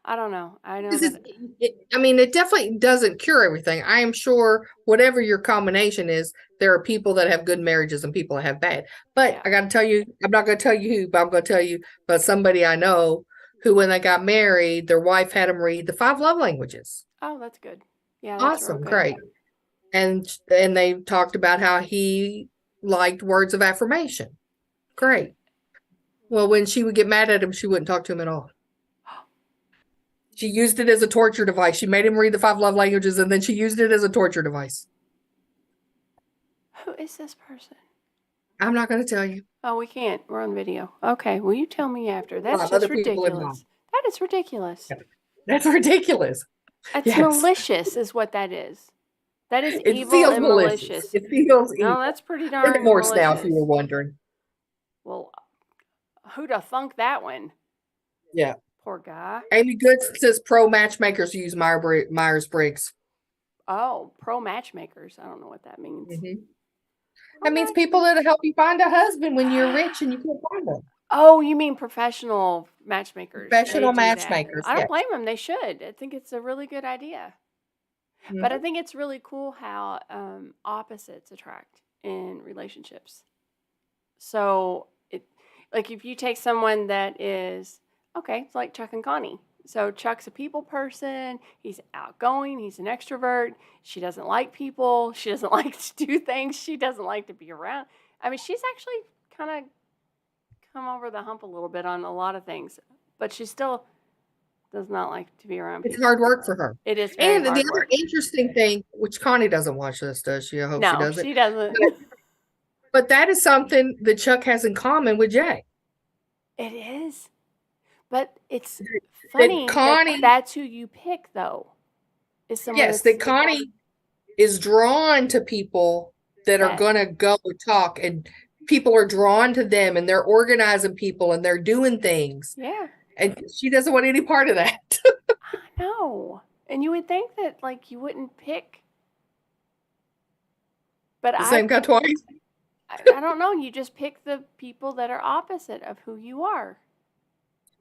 I don't know. I know Because that. it definitely doesn't cure everything. I am sure whatever your combination is, there are people that have good marriages and people that have bad. But Yeah. I got to tell you, I'm not going to tell you who, but I'm going to tell you about somebody I know who, when they got married, their wife had them read the 5 love languages. Oh, that's good. Yeah, that's real Awesome, good. great. And they talked about how he liked words of affirmation. Great. Well, when she would get mad at him, she wouldn't talk to him at all. She used it as a torture device. She made him read the 5 love languages, and then she used it as a torture device. Who is this person? I'm not going to tell you. Oh, we can't. We're on video. Okay, will you tell me after? That's just Other people involved. ridiculous. That is ridiculous. That's ridiculous. It's malicious is what that is. That is It evil feels and malicious. malicious. It feels evil. No, that's pretty They're darn divorced now, if malicious. you were wondering. Well, who'd have thunk that one? Yeah. Poor guy. Amy Goods says pro matchmakers use Myers-Briggs. Oh, pro matchmakers. I don't know what that means. That means people that'll help you find a husband when you're rich and you can't find one. Oh, you mean professional matchmakers? Professional They do that. matchmakers. I don't blame them. They should. I think it's a really good idea. But I think it's really cool how opposites attract in relationships. So, like if you take someone that is, okay, it's like Chuck and Connie. So Chuck's a people person. He's outgoing. He's an extrovert. She doesn't like people. She doesn't like to do things. She doesn't like to be around. I mean, she's actually kind of come over the hump a little bit on a lot of things, but she still does not like to be around people. It's hard work for her. It is very hard work. And the other work. interesting thing, which Connie doesn't watch this, does she? I hope she doesn't. She doesn't. But that is something that Chuck has in common with Jay. It is. But it's funny that that's who you pick, though. Is someone that Connie is drawn to people that are going to go talk, and people are drawn to them, and they're organizing people, and they're doing things. Yeah. And she doesn't want any part of that. I know. And you would think that, like, you wouldn't pick. But the same guy twice? I don't know. You just pick the people that are opposite of who you are.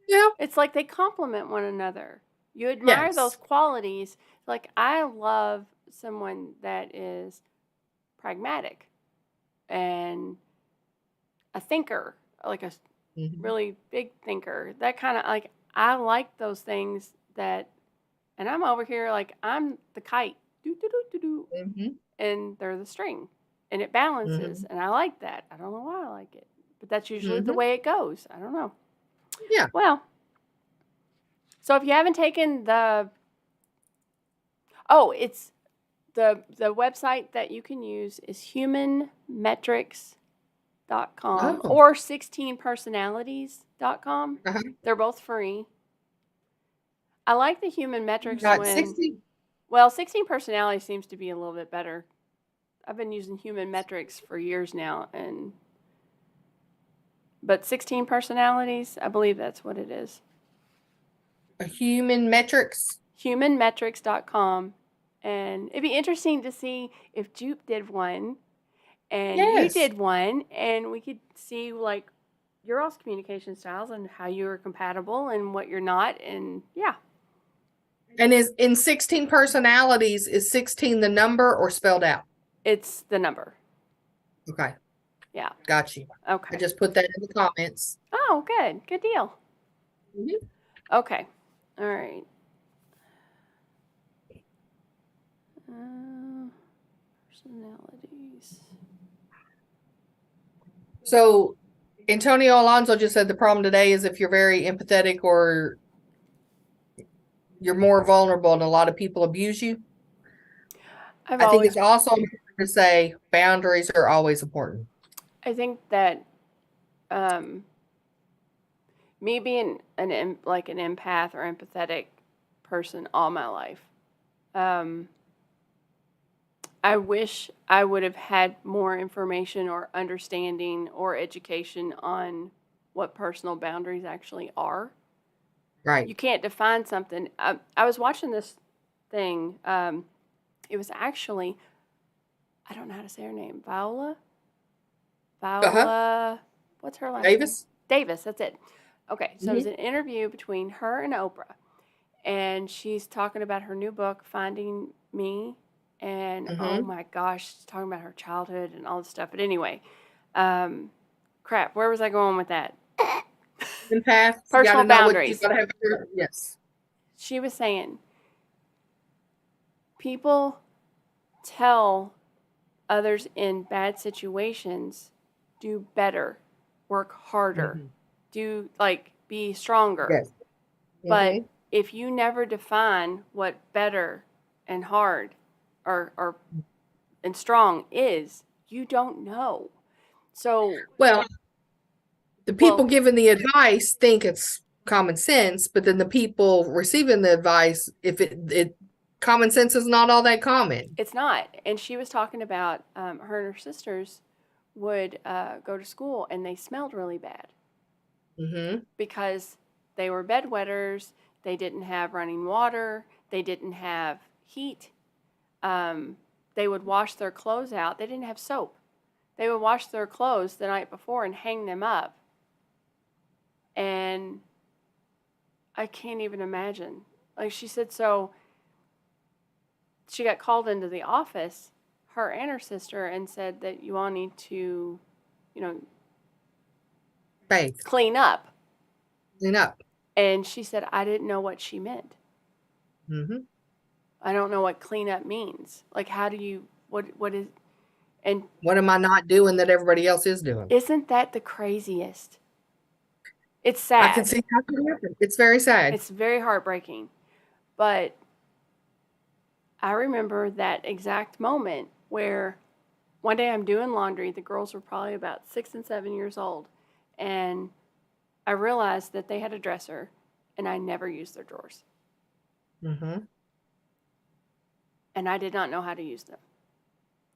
Yeah. It's like they complement one another. You admire those qualities. Like, I love someone that is pragmatic and a thinker, like a really big thinker. That kind of, like, I like those things that, and I'm over here, like, I'm the kite, and they're the string, and it balances, and I like that. I don't know why I like it, but that's usually the way it goes. I don't know. Yeah. Well, so if you haven't taken it's the website that you can use is humanmetrics.com or 16personalities.com. They're both free. I like the human metrics one. 16 personalities seems to be a little bit better. I've been using human metrics for years now, but 16 personalities, I believe that's what it is. Human metrics? Humanmetrics.com. And it'd be interesting to see if Jupe did one and you did one, and we could see, like, your all's communication styles and how you're compatible and what you're not. And yeah. And is in 16 personalities, is 16 the number or spelled out? It's the number. Okay. Yeah. Got you. Okay. I just put that in the comments. Oh, good. Good deal. Mhm. Okay. All right. Personalities. So Antonio Alonso just said the problem today is if you're very empathetic or you're more vulnerable and a lot of people abuse you. I've I think always it's also important to say boundaries are always important. I think that um, me being like an empath or empathetic person all my life, um, I wish I would have had more information or understanding or education on what personal boundaries actually are. Right. You can't define something. I was watching this thing. It was actually, I don't know how to say her name. Uh-huh. Viola, what's her last name? Davis? Davis, that's it. Okay, so it was Mhm. an interview between her and Oprah. And she's talking about her new book, Finding Me. And oh Mhm. my gosh, she's talking about her childhood and all this stuff. But anyway, crap, where was I going with that? Empath, you Personal gotta know what you boundaries. gotta have. Yes. She was saying people tell others in bad situations do better, work harder, Mhm. do like be stronger. Yes. But Mhm. if you never define what better and hard or and strong is, you don't know. So, Well, the people well, giving the advice think it's common sense, but then the people receiving the advice, if it common sense is not all that common. it's not. And she was talking about her and her sisters would go to school and they smelled really bad Mm-hmm. because they were bedwetters. They didn't have running water. They didn't have heat. They would wash their clothes out. They didn't have soap. They would wash their clothes the night before and hang them up. And I can't even imagine. Like she said, so she got called into the office, her and her sister, and said that you all need to, you know, Faith. clean up. Clean up. And she said, I didn't know what she meant. Mm-hmm. I don't know what clean up means. Like, how do you, what is, and What am I not doing that everybody else is doing? isn't that the craziest? It's I can sad. see how it can happen. It's very sad. It's very heartbreaking. But I remember that exact moment where one day I'm doing laundry. The girls were probably about 6 and 7 years old. And I realized that they had a dresser and I never used their drawers. Mm-hmm. And I did not know how to use them.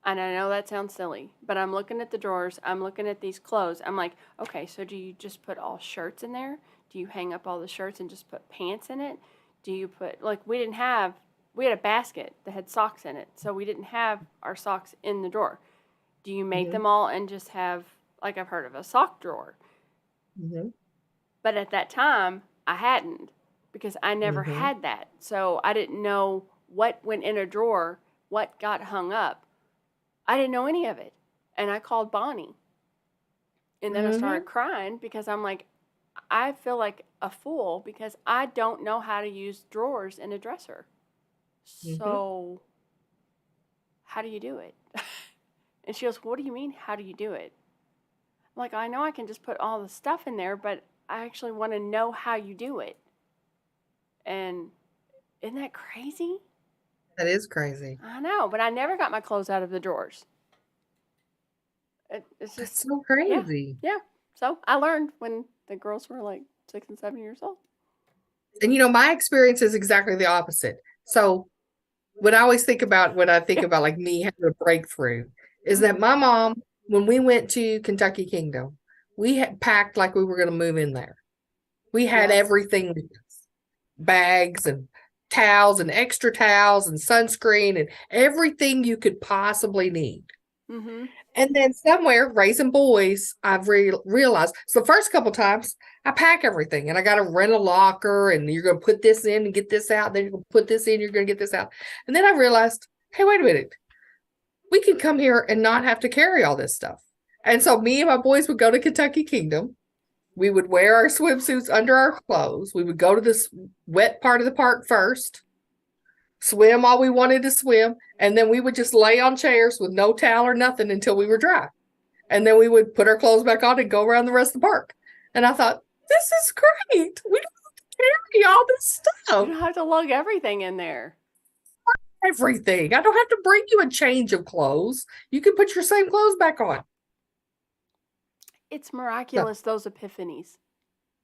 And I know that sounds silly, but I'm looking at the drawers. I'm looking at these clothes. I'm like, okay, so do you just put all shirts in there? Do you hang up all the shirts and just put pants in it? Do you put, like, we had a basket that had socks in it. So we didn't have our socks in the drawer. Do you make Mm-hmm. them all and just have, like, I've heard of a sock drawer? Mm-hmm. But at that time, I hadn't because I never Mm-hmm. had that. So I didn't know what went in a drawer, what got hung up. I didn't know any of it. And I called Bonnie. And then I started Mm-hmm. crying because I'm like, I feel like a fool because I don't know how to use drawers in a dresser. Mm-hmm. So, how do you do it? And she goes, what do you mean, how do you do it? I'm like, I know I can just put all the stuff in there, but I actually want to know how you do it. And isn't that crazy? That is crazy. I know, but I never got my clothes out of the drawers. It's just, That's so yeah, crazy. yeah. So I learned when the girls were like 6 and 7 years old. And my experience is exactly the opposite. So what I always think about when I think Yeah. about like me having a breakthrough is Mhm. that my mom, when we went to Kentucky Kingdom, we had packed like we were going to move in there. We had Yes. everything with us, bags and towels and extra towels and sunscreen and everything you could possibly need. Mm-hmm. And then somewhere raising boys, I've realized. So the first couple times, I pack everything, and I got to rent a locker, and you're going to put this in and get this out. Then you're going to put this in, you're going to get this out. And then I realized, hey, wait a minute. we could come here and not have to carry all this stuff. And so me and my boys would go to Kentucky Kingdom. We would wear our swimsuits under our clothes. We would go to this wet part of the park first, swim all we wanted to swim, and then we would just lay on chairs with no towel or nothing until we were dry. And then we would put our clothes back on and go around the rest of the park. And I thought, this is great. We don't have to carry all this You stuff. don't have to lug everything in there. Everything. I don't have to bring you a change of clothes. You can put your same clothes back on. It's miraculous, those epiphanies.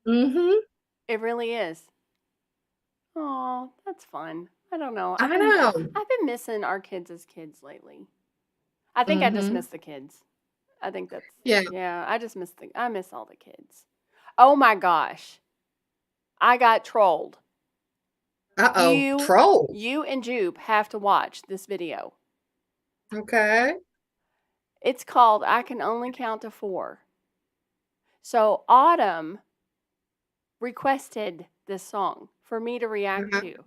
Mm-hmm. It really is. Oh, that's fun. I don't know. I know. I've been missing our kids as kids lately. I think I just Mhm. miss the kids. I think that's Yeah. I just I miss all the kids. Oh my gosh. I got trolled. Uh-oh. Troll. You and Jupe have to watch this video. Okay. It's called I Can Only Count to 4. So Autumn requested this song for me to react Uh-huh. to.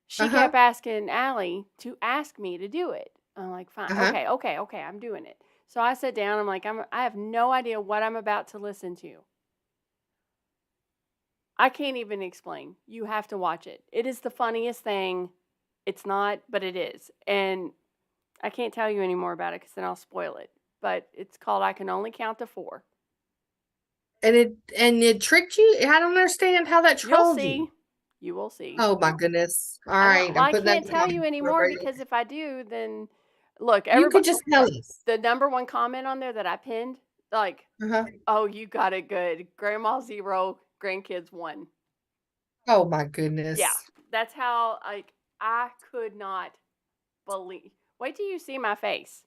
She Uh-huh. kept asking Allie to ask me to do it. I'm like, fine, Uh-huh. okay, I'm doing it. So I sit down. I'm like, I have no idea what I'm about to listen to. I can't even explain. You have to watch it. It is the funniest thing. It's not, but it is. And I can't tell you any more about it because then I'll spoil it. But it's called I Can Only Count to 4. And it tricked you? I don't understand how that You'll trolled see. you. You will see. Oh my goodness. All right. I'm I putting that can't tell you down. anymore because if I do, then look, You everybody. could just tell us. The number one comment on there that I pinned, like, Uh-huh. oh, you got it good. Grandma 0, grandkids 1. Oh my goodness. Yeah, that's how, like, I could not believe. Wait till you see my face.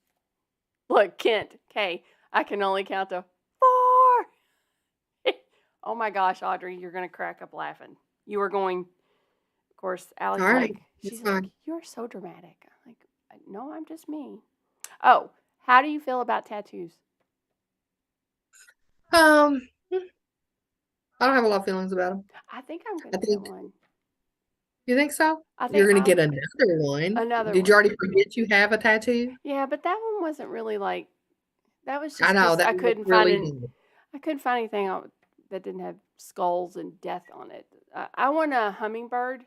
Look, Kent, okay, I can only count to 4. Oh my gosh, Audrey, you're going to crack up laughing. You are going, of course, Allie's All right. like, That's she's like, fine. you're so dramatic. I'm like, no, I'm just me. Oh, how do you feel about tattoos? Um, I don't have a lot of feelings about them. I think I'm going I to get think one. you think so? I You're think gonna I'll get another one. another Did you one. already forget you have a tattoo? Yeah, but that one wasn't really like that was I just know because that was really good. I couldn't find anything that didn't have skulls and death on it. I want a hummingbird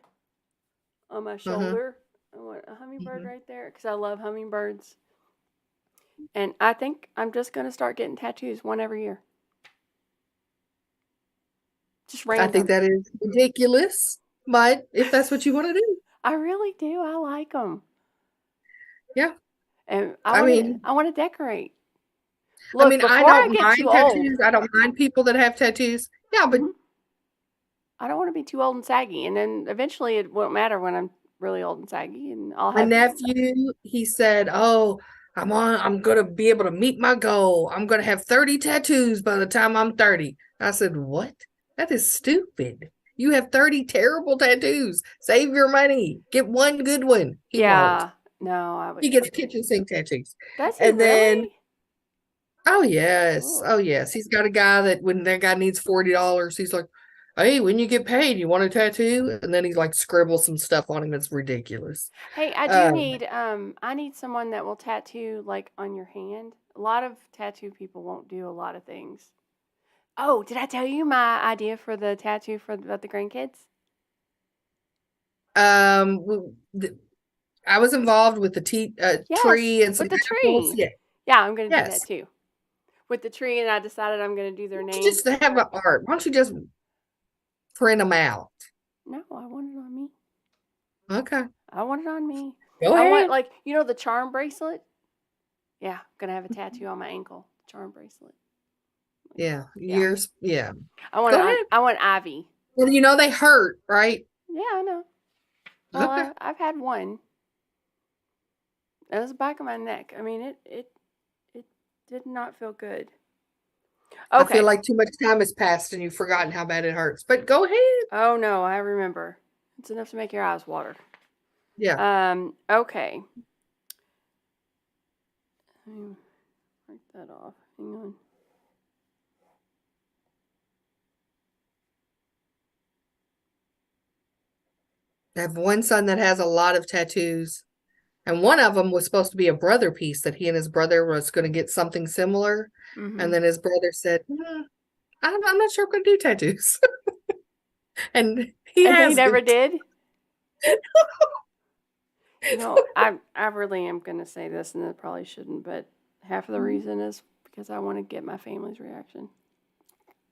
on my Uh-huh. shoulder. I want a hummingbird Mhm. right there because I love hummingbirds. And I think I'm just gonna start getting tattoos one every year. Just I think random. that is ridiculous, but if that's what you want to do, I really do. I like them. yeah. And I mean, I want to decorate. I Look, mean, I before I don't get too mind old, tattoos. I don't mind people that have tattoos. Yeah, but mhm, I don't want to be too old and saggy. And then eventually it won't matter when I'm really old and saggy and I'll my have nephew, he said, "Oh, I'm gonna be able to meet my goal. I'm gonna have 30 tattoos by the time I'm 30." I said, "What? That is stupid. You have 30 terrible tattoos. Save your money. Get one good one." He won't. yeah, no, I would He gets never. kitchen sink tattoos. Does he And then, really? oh yes. Oh. Oh yes. He's got a guy that when that guy needs $40, he's like, "Hey, when you get paid, you want a tattoo?" And then he's like scribbles some stuff on him. It's ridiculous. Hey, Um, I need someone that will tattoo like on your hand. A lot of tattoo people won't do a lot of things. Oh, did I tell you my idea for the tattoo for about the grandkids? I was involved with the Yes, tree and some with the apples. tree. Yeah. Yeah, I'm gonna do that Yes. too. With the tree, and I decided I'm gonna do their Why don't you names. just have an art? Why don't you just print them out? No, I want it on me. Okay. I want it on me. Go I want ahead. like the charm bracelet. Yeah, I'm gonna have a tattoo on my ankle. Charm bracelet. Yeah. Yeah, Yours. Yeah. I want Go it on. ahead. I want Ivy. Well, they hurt, right? Yeah, I know. Well, Okay. I've had one. That was the back of my neck. I mean, it did not feel good. I feel Okay. like too much time has passed and you've forgotten how bad it hurts. But go ahead. Oh no, I remember. It's enough to make your eyes water. Yeah. Okay. Let me mark that off. Hang on. I have one son that has a lot of tattoos. And one of them was supposed to be a brother piece that he and his brother was going to get something similar. Mm-hmm. And then his brother said, I'm not sure I'm going to do tattoos. And he never hasn't. did. I really am going to say this, and I probably shouldn't, but half of the reason is because I want to get my family's reaction.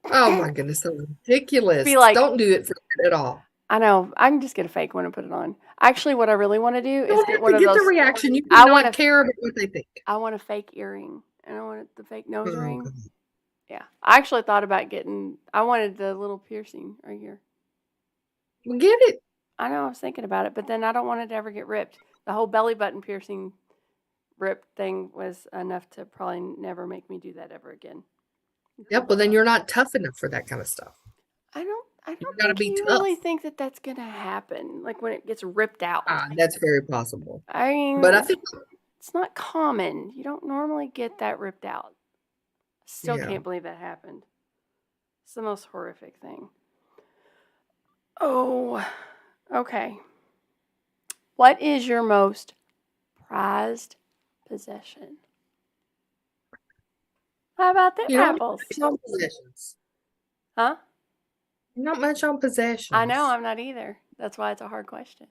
Oh my goodness, so ridiculous. Be like, don't do it for it at all. I know. I can just get a fake one and put it on. Actually, what I really want to do You is don't get have one to of get those. the reaction. You I do want not care about what they think. I want a fake earring, and I want the fake nose Oh, ring. God. Yeah, I actually thought about getting. I wanted the little piercing right here. Well, get it. I know. I was thinking about it, but then I don't want it to ever get ripped. The whole belly button piercing rip thing was enough to probably never make me do that ever again. Yep. Well, then you're not tough enough for that kind of stuff. I don't gotta think be you tough. really think that that's gonna happen. Like when it gets ripped out. That's very possible. I mean, But I think it's not common. You don't normally get that ripped out. Still Yeah. can't believe that happened. It's the most horrific thing. Oh, okay. What is your most prized possession? How about them apples? Not much on possessions. Huh? Not much on possessions. I know, I'm not either. That's why it's a hard question.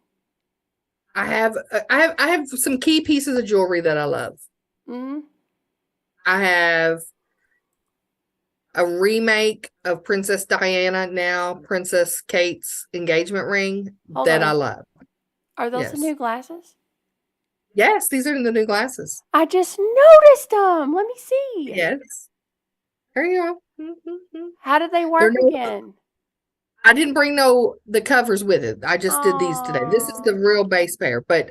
I have some key pieces of jewelry that I love. Mm-hmm. I have a remake of Princess Diana, now Princess Kate's engagement ring Hold that on. I love. Are those Yes. the new glasses? Yes, these are the new glasses. I just noticed them. Let me see. Yes. There you go. Mm-hmm. How did they work again? I didn't bring the covers with it. I just did these today. This is the real base pair, but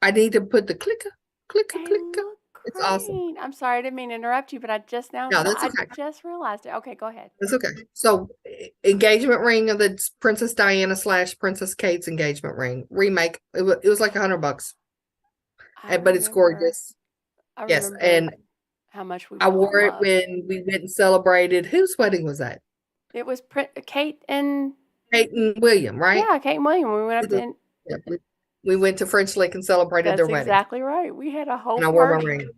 I need to put the clicker. It's awesome. I'm sorry, I didn't mean to interrupt you, but I just now No, that's okay. I just realized it. Okay, go ahead. That's okay. So, engagement ring of the Princess Diana / Princess Kate's engagement ring remake. It was like $100, but it's gorgeous. Yes, and how much I wore it when we went and celebrated. Whose wedding was that? It was Kate and William, right? Yeah, Kate and William. We went up to. Yeah, we went to French Lick and celebrated their wedding. That's exactly right. We had a whole and I party. wore my ring.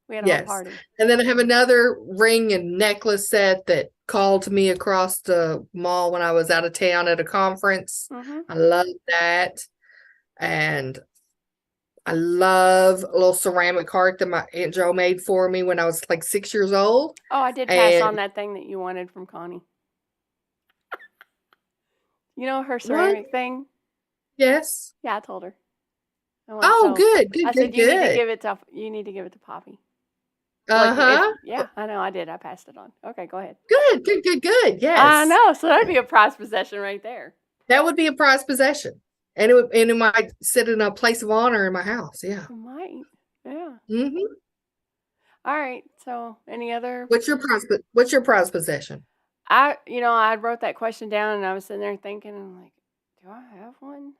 We had a whole party. And then I have another ring and necklace set that called to me across the mall when I was out of town at a conference. Mm-hmm. I love that. And I love a little ceramic heart that my Aunt Jo made for me when I was like 6 years old. Oh, I did pass on that thing that you wanted from Connie. You know her ceramic thing? Yes. Yeah, I told her. Good. I said you need to give it to Poppy. Yeah, I know. I did. I passed it on. Okay, go ahead. Good. Yes. I know. So that'd be a prized possession right there. That would be a prized possession. And it might sit in a place of honor in my house. Yeah. It might. Yeah. Mm-hmm. All right. So any other? What's your prized possession? I wrote that question down and I was sitting there thinking, I'm like, do I have one?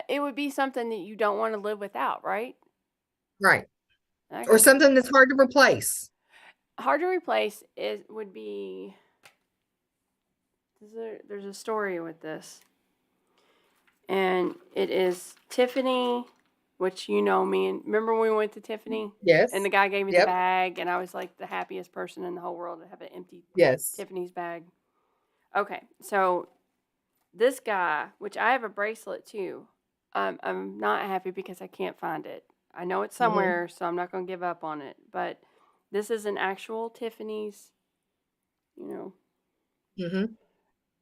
It would be something that you don't want to live without, right? Right. Okay. Or something that's hard to replace. Hard to replace would be. There's a story with this, and it is Tiffany, which you know me. And remember when we went to Tiffany? Yes. And the guy gave me the bag, and I was like the happiest person in the whole world to have an empty Tiffany's bag. Okay, so this guy, which I have a bracelet too. I'm not happy because I can't find it. I know it's somewhere, so I'm not going to give up on it. But this is an actual Tiffany's,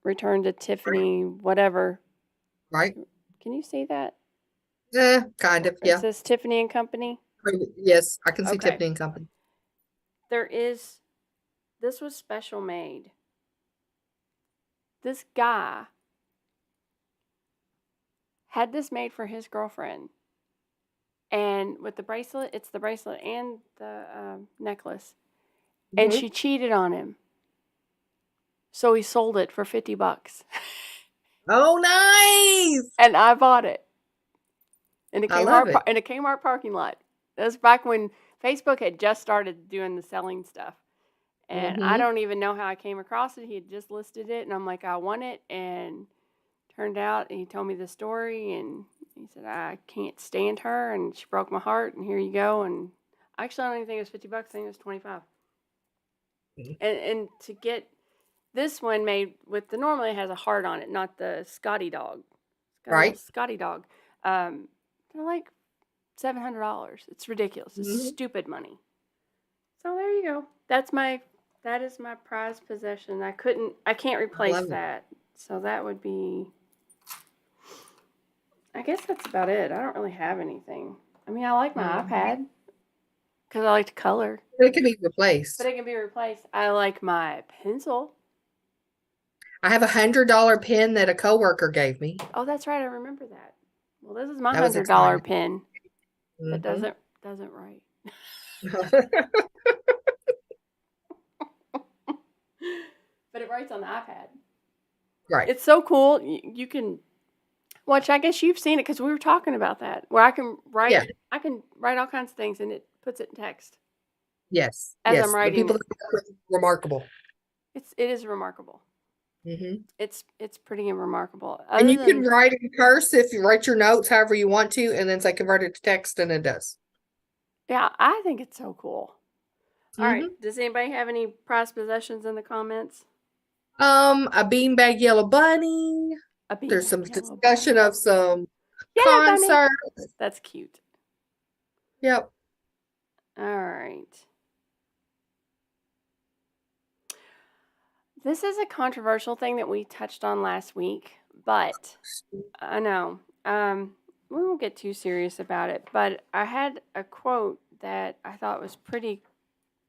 return to Tiffany, whatever. Right. Can you see that? Kind of, yeah. It says Tiffany and Company. Yes, I can see Tiffany and Company. This was special made. This guy had this made for his girlfriend. And with the bracelet, it's the bracelet and the necklace. Mm-hmm. And she cheated on him. So he sold it for $50. Oh, nice! And I bought it in a Kmart parking lot. That was back when Facebook had just started doing the selling stuff. And I don't even know how I came across it. He had just listed it, and I'm like, I want it. And turned out, and he told me the story, and he said, I can't stand her, and she broke my heart, and here you go. And actually, I don't even think it was $50. I think it was 25. And to get this one made with the normally it has a heart on it, not the Scotty dog. It's got a little Right. Scotty dog. They're like $700. It's ridiculous. It's stupid money. So there you go. That is my prized possession. I can't replace that. So that would be, I guess that's about it. I don't really have anything. I mean, I like my iPad because I like to color. It can be replaced. But it can be replaced. I like my pencil. I have $100 pen that a coworker gave me. Oh, that's right. I remember that. Well, this is my That was $100 exciting. pen that Mhm. doesn't write. But it writes on the iPad. Right. It's so cool. You can watch. I guess you've seen it because we were talking about that. Where I can write. Yeah. I can write all kinds of things, and it puts it in text Yes. as Yes. I'm The writing people it. that are remarkable. It is remarkable. Mm-hmm. It's pretty remarkable. And you can write in cursive, you write your notes however you want to, and then say convert it to text, and it does. Yeah, I think it's so cool. All right. Mm-hmm. Does anybody have any prized possessions in the comments? A beanbag yellow bunny. There's some discussion of some concerts. That's cute. Yep. All right. This is a controversial thing that we touched on last week, but I know we won't get too serious about it. But I had a quote that I thought was pretty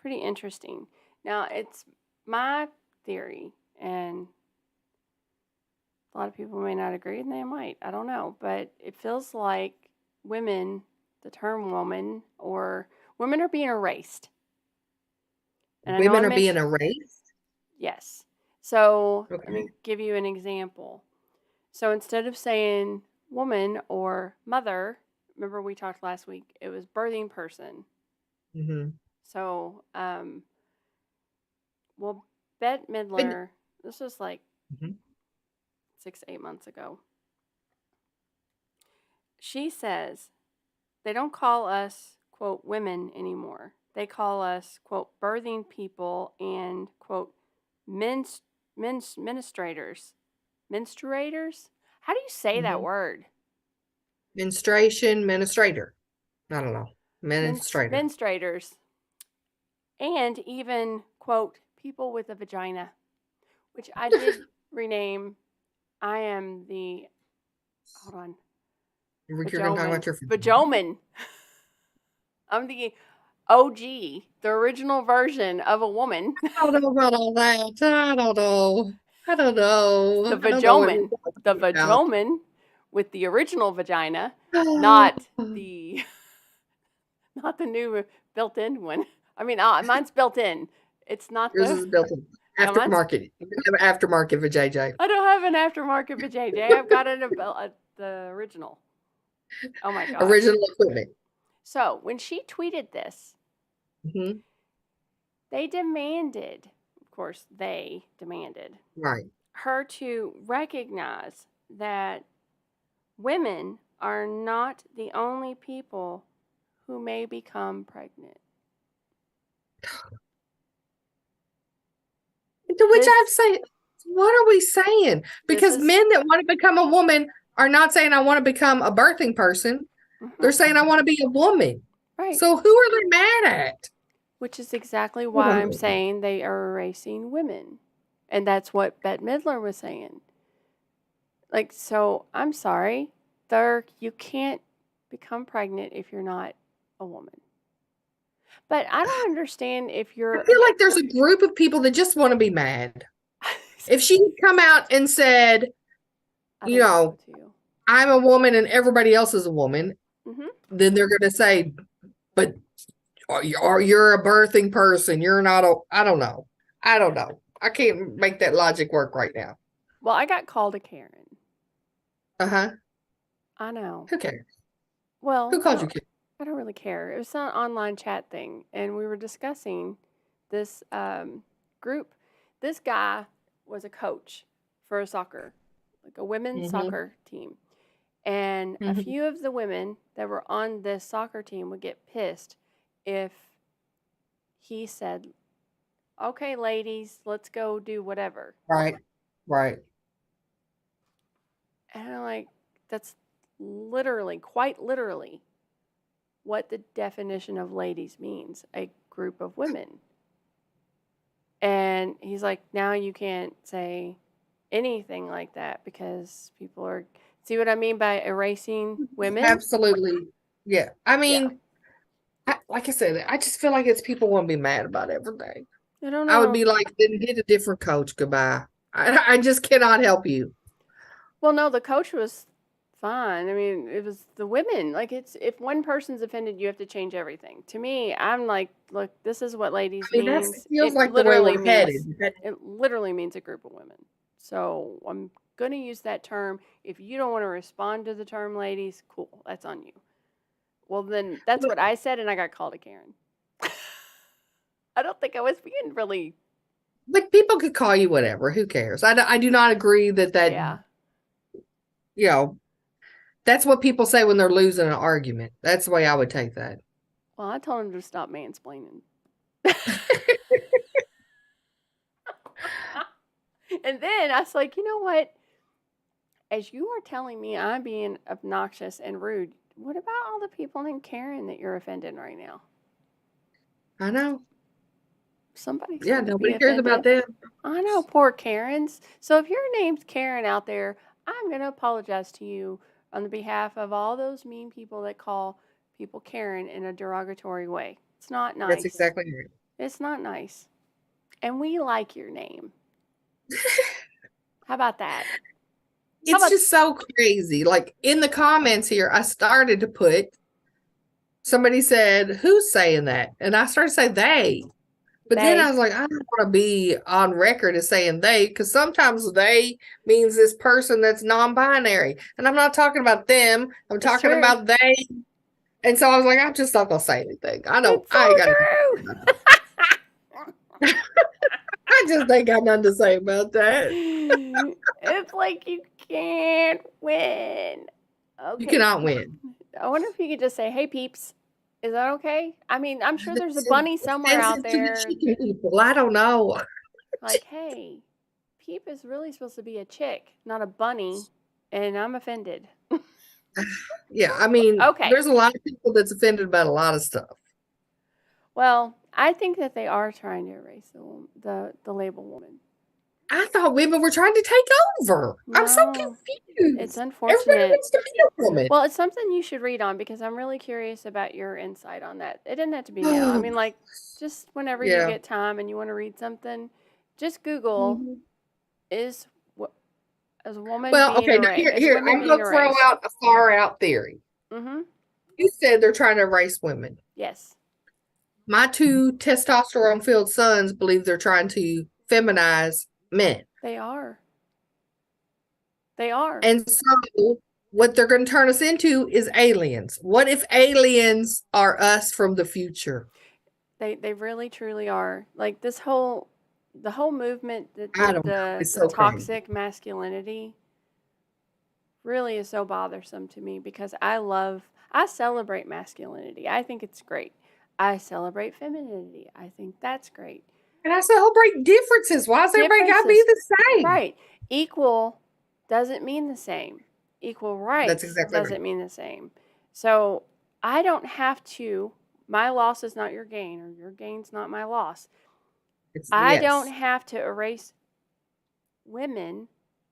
interesting. Now it's my theory, and a lot of people may not agree, and they might. I don't know, but it feels like women, the term woman, or women are being erased. And women are being erased? Yes. So okay. Let me give you an example. So instead of saying woman or mother, remember we talked last week, it was birthing person. Mm-hmm. So, well, Bette Midler, this was like 6 to 8 months ago. She says they don't call us, quote, women anymore. They call us, quote, birthing people and, quote, menstruators. Menstruators? How do you say that word? Menstruator. I don't know. Menstruators. And even, quote, people with a vagina, which I did rename. I am the, hold on. You're going to talk about your Vajoman. I'm the OG, the original version of a woman. I don't know about all that. I don't know. The vajoman with the original vagina, not the new built-in one. I mean, mine's built in. It's not yours is built in. Aftermarket. You have an aftermarket for JJ. I don't have an aftermarket for JJ. I've got the original. Oh my god. Original equipment. So when she tweeted this, they demanded, of course, right, her to recognize that women are not the only people who may become pregnant. To which I'd say, what are we saying? Because men that want to become a woman are not saying I want to become a birthing person. They're saying I want to be a woman. Right. So who are they mad at? Which is exactly why I'm saying they are erasing women. And that's what Bette Midler was saying. Like, so I'm sorry. You can't become pregnant if you're not a woman. But I don't understand if you're... I feel like there's a group of people that just want to be mad. If she come out and said, you know, I'm a woman and everybody else is a woman, then they're going to say, but you're a birthing person. You're not I don't know. I can't make that logic work right now. Well, I got called a Karen. Uh-huh. I know. Who cares? Well, who called you Karen? I don't really care. It was an online chat thing, and we were discussing this group. This guy was a coach for a soccer like a women's Mhm. soccer team. And a Mhm. few of the women that were on this soccer team would get pissed if he said, "Okay, ladies, let's go do whatever." Right. Right. And I'm like, that's literally, quite literally, what the definition of ladies means, a group of women. And he's like, now you can't say anything like that because people are, see what I mean by erasing women? Absolutely. Yeah. I Yeah. mean, like I said, I just feel like it's people want to be mad about everything. I don't I would know. be like, then get a different coach. Goodbye. I just cannot help you. Well, no, the coach was fine. I mean, it was the women. Like, it's if one person's offended, you have to change everything. To me, I'm like, look, this is what ladies I mean, that means. feels It like the way literally we're means headed. it literally means a group of women. So I'm gonna use that term. If you don't want to respond to the term ladies, cool, that's on you. Well, then that's what I said, and I got called a Karen. I don't think I was being really. Like people could call you whatever. Who cares? I do not agree that Yeah. you know, that's what people say when they're losing an argument. That's the way I would take that. Well, I told him to stop mansplaining. And then I was like, you know what? As you are telling me I'm being obnoxious and rude, what about all the people named Karen that you're offending right now? I know. Somebody's Yeah, going to be nobody cares about offended. them. I know, poor Karens. So if your name's Karen out there, I'm going to apologize to you on the behalf of all those mean people that call people Karen in a derogatory way. It's not nice. That's exactly right. It's not nice. And we like your name. How about that? It's just so crazy. Like in the comments here, I started to put, somebody said, who's saying that? And I started to say they. But then I was like, I don't want to be on record as saying they, because sometimes they means this person that's non-binary. And I'm not talking about them. I'm talking about they. And so I was like, I'm just not gonna say anything. I know it's so I ain't got true. I just ain't got nothing to say about that. It's like you can't win. Okay. You cannot win. I wonder if you could just say, "Hey, peeps." Is that okay? I mean, I'm sure there's a bunny somewhere out there. To the chicken people. I don't know. Like, hey, Peep is really supposed to be a chick, not a bunny, and I'm offended. Yeah, I mean, Okay. there's a lot of people that's offended about a lot of stuff. Well, I think that they are trying to erase the label woman. I thought women were trying to take over. No, I'm so confused. it's unfortunate. Everybody wants to be a woman. Well, it's something you should read on because I'm really curious about your insight on that. It doesn't have to be now. I mean, like, just whenever you get time and you want to read something, just Google is as a woman being erased. Here, I'm going to throw out a far out theory. Mm-hmm. You said they're trying to erase women. Yes. My two testosterone-filled sons believe they're trying to feminize men. They are. They are. And so what they're going to turn us into is aliens. What if aliens are us from the future? They really truly are. Like the whole movement that the toxic masculinity really is so bothersome to me because I celebrate masculinity. I think it's great. I celebrate femininity. I think that's great. And I celebrate differences. Why is everybody got to be the same? Right. Equal doesn't mean the same. Equal rights doesn't mean the same. So I don't have to, my loss is not your gain or your gain's not my loss. I don't have to erase women.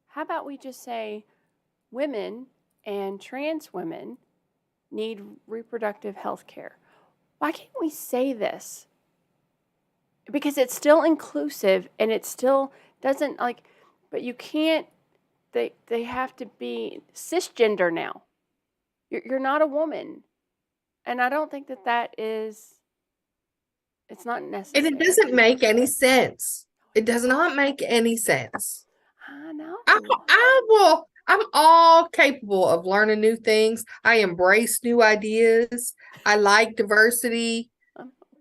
How about we just say women and trans women need reproductive health care? Why can't we say this? Because it's still inclusive and it still doesn't but you can't, they have to be cisgender now. You're not a woman. And I don't think that is, it's not necessary. And it doesn't make any sense. It does not make any sense. I know. I'm all capable of learning new things. I embrace new ideas. I like diversity,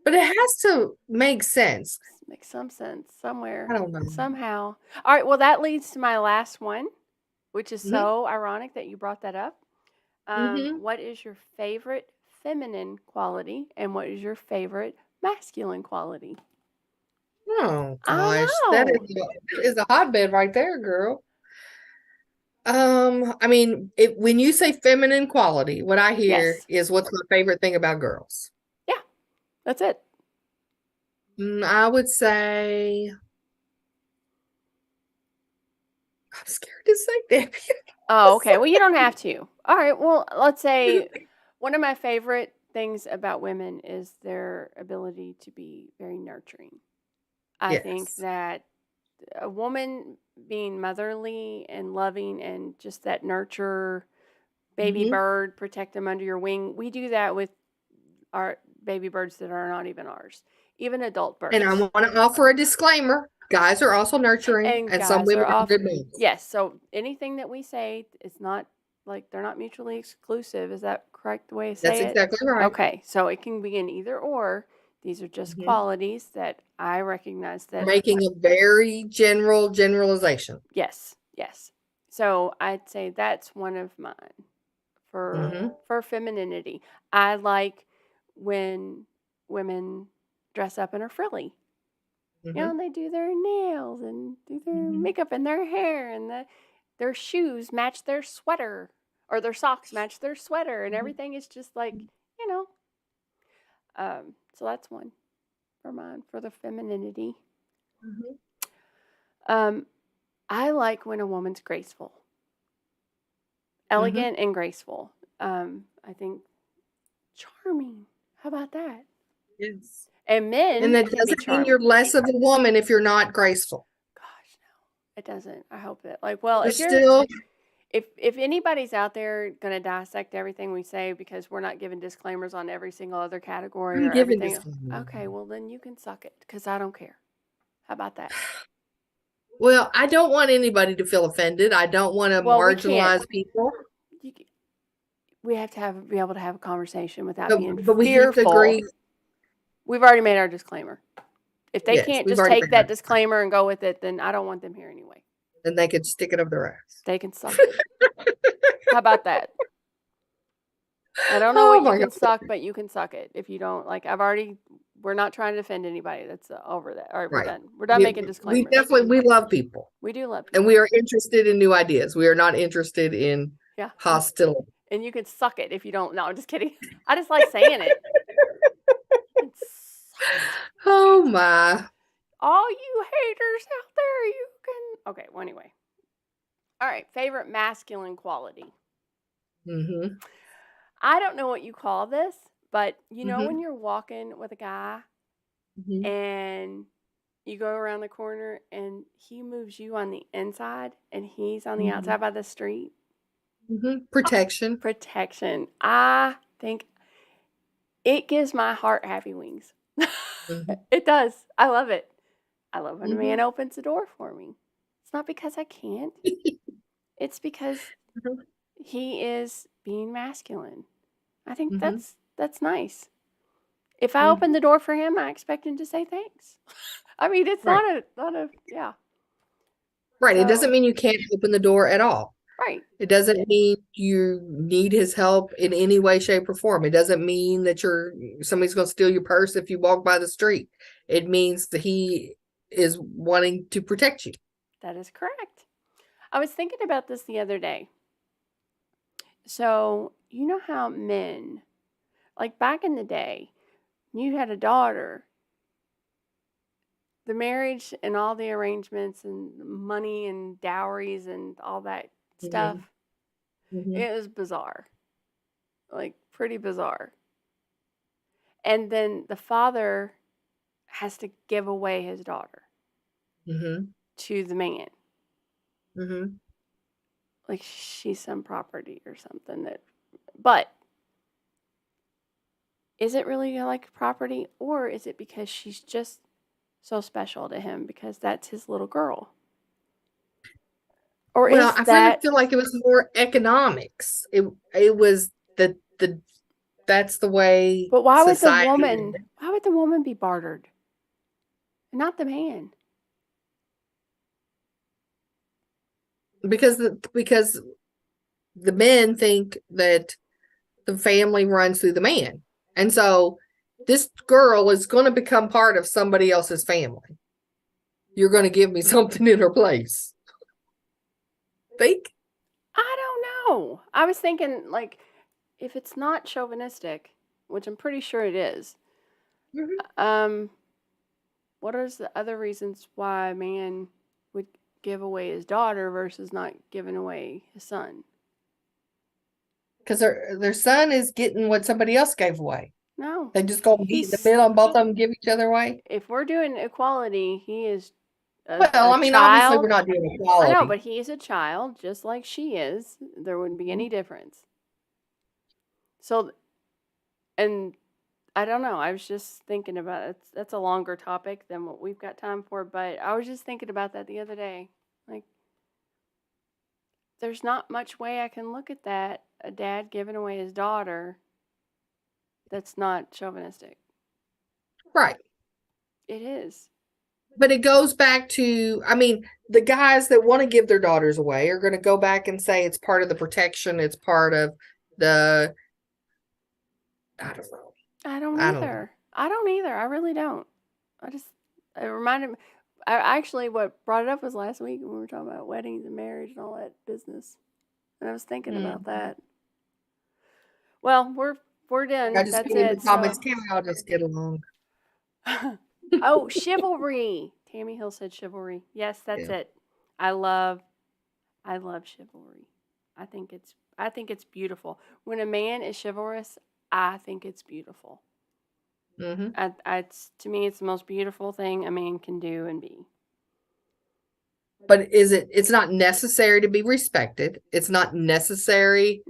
but it has to make sense. Make some sense somewhere. I don't know. Somehow. All right. Well, that leads to my last one, which is Mhm. so ironic that you brought that up. Mhm. What is your favorite feminine quality, and what is your favorite masculine quality? Oh I gosh, know. that is a hotbed right there, girl. I mean, when you say feminine quality, what I hear Yes. is what's my favorite thing about girls. Yeah, that's it. I would say I'm scared to say Debbie. Oh, okay. Well, you don't have to. All right. Well, let's say one of my favorite things about women is their ability to be very nurturing. I think Yes. that a woman being motherly and loving and just that nurture, baby hmm bird, protect them under your wing. We do that with our baby birds that are not even ours, even adult And I birds. want to offer a disclaimer. Guys are also nurturing, And and some guys are women are off. good moms. Yes. So anything that we say, it's not like they're not mutually exclusive. Is that correct the way to That's say it? exactly right. Okay. So it can be an either or. These are just Mhm. qualities that I recognize that. Making a very generalization. Yes. Yes. So I'd say that's one of mine hmm for femininity. I like when women dress up and are frilly. You know, hmm and they do their nails and do their hmm makeup and their hair and their shoes match their sweater or their socks match their sweater and hmm everything is just like, you know. So that's one for mine for the femininity. hmm Um, I like when a woman's graceful, hmm elegant and graceful. I think charming. How about that? Yes. And And men that can be doesn't mean you're charming. less of a woman if you're not graceful. Gosh, no, it doesn't. I hope it. Like, well, You're still if anybody's out there going to dissect everything we say because we're not giving disclaimers on every single other category I'm or giving everything, this. okay, well then you can suck it because I don't care. How about that? Well, I don't want anybody to feel offended. I don't want to Well, we can't. marginalize people, You, we have to be able to have a conversation without but being we have to fearful. agree. We've already made our disclaimer. If they Yes, can't we've just already take made that that, disclaimer and go with it, then I don't want them here anyway. and they could stick it up their ass. They can suck it. How about that? I don't know Oh what you my can God! suck, but you can suck it. If you don't, like, we're not trying to offend anybody. That's over that. All right, we're Right. done. We're done making We disclaimers. definitely we love people, We do love and people. we are interested in new ideas. We are not interested in Yeah. hostility. And you can suck it if you don't. No, I'm just kidding. I just like saying it. You can suck it. Oh my. All you haters out there, you can. Okay, well, anyway. All right, favorite masculine quality. hmm I don't know what you call this, but you know when hmm you're walking with a guy hmm and you go around the corner and he moves you on the inside and he's on the outside by the street? Protection. Protection. I think it gives my heart happy wings. hmm It does. I love it. I love when a hmm man opens the door for me. It's not because I can't, it's because he is being masculine. I think hmm that's nice. If I open hmm the door for him, I expect him to say thanks. I mean, it's Right. not a yeah. Right. It doesn't So mean you can't open the door at all. right. It doesn't mean you need his help in any way, shape, or form. It doesn't mean that somebody's going to steal your purse if you walk by the street. It means that he is wanting to protect you. That is correct. I was thinking about this the other day. So, you know how men, like back in the day, you had a daughter, the marriage and all the arrangements and money and dowries and all that stuff, hmm hmm it was bizarre. Like pretty bizarre. And then the father has to give away his daughter hmm to the man. hmm Like she's some property or something that but is it really like property or is it because she's just so special to him because that's his little girl? Or Well, is I kind of that feel like it was more economics. It was the that's the way but society. why would the woman be bartered? Not the man. because the men think that the family runs through the man. And so this girl is going to become part of somebody else's family. You're going to give me something in her place. Think? I don't know. I was thinking, like, if it's not chauvinistic, which I'm pretty sure it is, what are the other reasons why a man would give away his daughter versus not giving away his son? Because their son is getting what somebody else gave away. No. They just go meet in the middle and both of them give each other away. If we're doing equality, he is obviously we're not doing equality. I know, but he is a child, just like she is. There wouldn't be any difference. So, and I don't know. I was just thinking about it. That's a longer topic than what we've got time for, but I was just thinking about that the other day. Like, there's not much way I can look at that. A dad giving away his daughter that's not chauvinistic. Right. It is. But it goes back to, the guys that want to give their daughters away are going to go back and say it's part of the protection. It's part of the, I don't know. I don't either. I really don't. It reminded me, what brought it up was last week when we were talking about weddings and marriage and all that business. And I was thinking about that. Well, we're done. That's it. Comments can't all just get along. Oh, chivalry. Tammy Hill said chivalry. Yes, that's it. I love chivalry. I think it's beautiful. When a man is chivalrous, I think it's beautiful. To me, it's the most beautiful thing a man can do and be. But it's not necessary to be respected. It's not necessary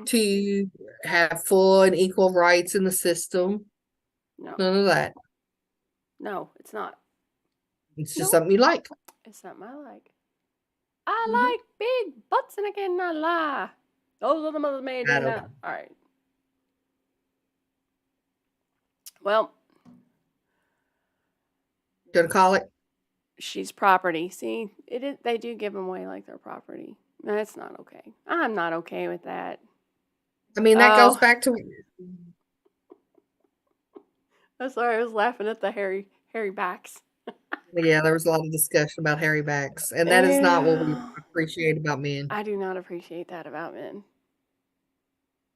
to have full and equal rights in the system. No. None of that. No, it's not. It's just something you like. It's something I like. I like big butts and I cannot lie. Those are the mothers made in that. All right. Well. Gonna call it? She's property. See, they do give them away like they're property. That's not okay. I'm not okay with that. That goes back to. I'm sorry, I was laughing at the hairy backs. Yeah, there was a lot of discussion about hairy backs, and that is not what we appreciate about men. I do not appreciate that about men.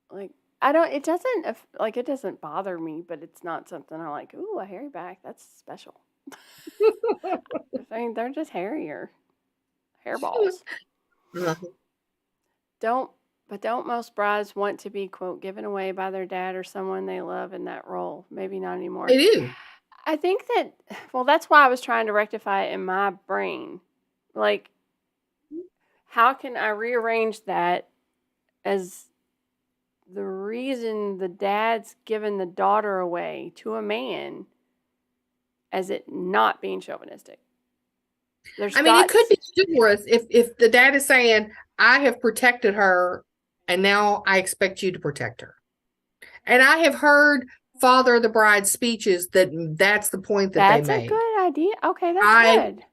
Like, it doesn't bother me, but it's not something I like. Ooh, a hairy back, that's special. They're just hairier. Hairballs. Don't most brides want to be, quote, given away by their dad or someone they love in that role? Maybe not anymore. They do. I think that's why I was trying to rectify it in my brain. Like, how can I rearrange that as the reason the dad's given the daughter away to a man as it not being chauvinistic? It could be chivalrous if the dad is saying, I have protected her and now I expect you to protect her. And I have heard father of the bride speeches that's the point that they made. That's a good idea. Okay, that's good.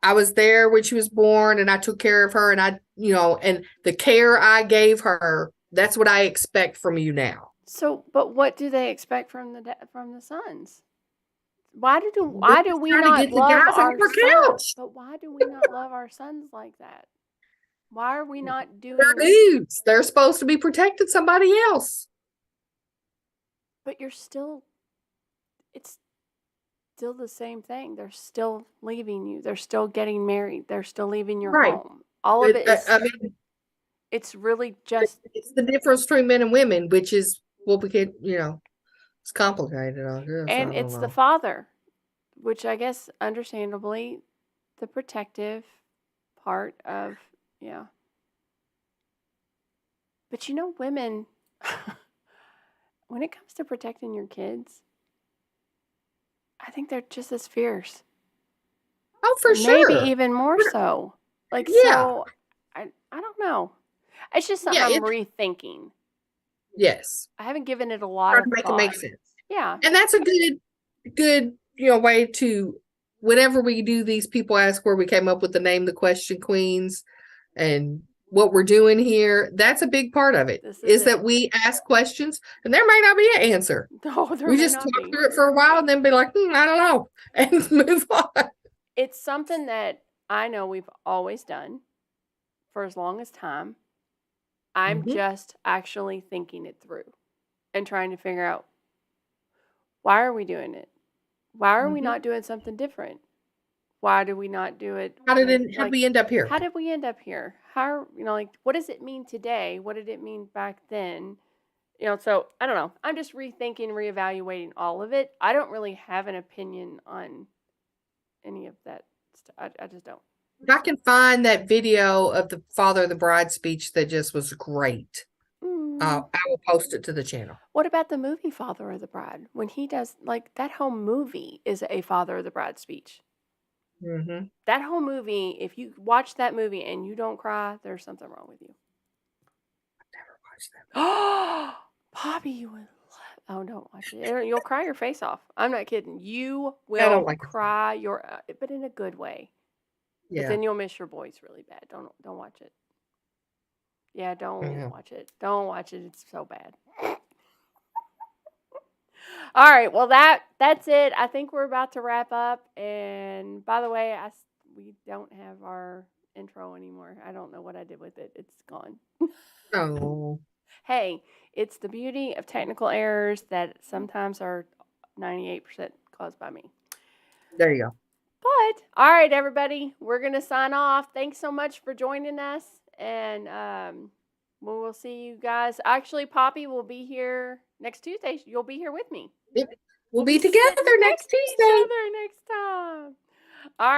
I was there when she was born and I took care of her and and the care I gave her, that's what I expect from you now. So, but what do they expect from the sons? Why do we not love our sons? But why do we not love our sons like that? Why are we not doing? They're dudes. They're supposed to be protecting somebody else. But it's still the same thing. They're still leaving you. They're still getting married. They're still leaving your home. All of it is. It's really just. It's the difference between men and women, which is what we get. It's complicated. I guess. And it's the father, which I guess, understandably, the protective part of But women. When it comes to protecting your kids, I think they're just as fierce. Oh, for sure. Maybe even more so. So, I don't know. It's just something I'm rethinking. Yes. I haven't given it a lot of thought. Make it make sense. Yeah. And that's a good way to whenever we do these people ask where we came up with the name, the question queens, and what we're doing here, that's a big part of it. This Is is that it. we ask questions and there may not be an answer. No, there We may just not talk be. through it for a while and then be like, I don't know, and move on. It's something that I know we've always done for as long as time. I'm Mhm. just actually thinking it through and trying to figure out, why are we doing it? Why are we Mhm. not doing something different? Why do we not do it? How did like, we end up here? how did we end up here? How, like, what does it mean today? What did it mean back then? So I don't know. I'm just rethinking, reevaluating all of it. I don't really have an opinion on any of that stuff. I just don't. If I can find that video of the father of the bride speech that just was great, I will post it to the channel. What about the movie Father of the Bride? When he does, like, that whole movie is a Father of the Bride speech. Mm-hmm. That whole movie, if you watch that movie and you don't cry, there's something wrong with you. Never watched that. Oh, Poppy, you would love. Oh, don't watch it. You'll cry your face off. I'm not kidding. You I don't will like it. cry your, but in a good way. But Yeah. then you'll miss your boys really bad. Don't watch it. Yeah, don't watch it. Don't watch it. It's so bad. All right. Well, that's it. I think we're about to wrap up. And by the way, we don't have our intro anymore. I don't know what I did with it. It's gone. Oh. Hey, it's the beauty of technical errors that sometimes are 98% caused by me. There you go. But, all right, everybody, we're going to sign off. Thanks so much for joining us. And we will see you guys. Actually, Poppy will be here next Tuesday. You'll be here with me. We'll be together sitting next next to each Tuesday. other next time. All right.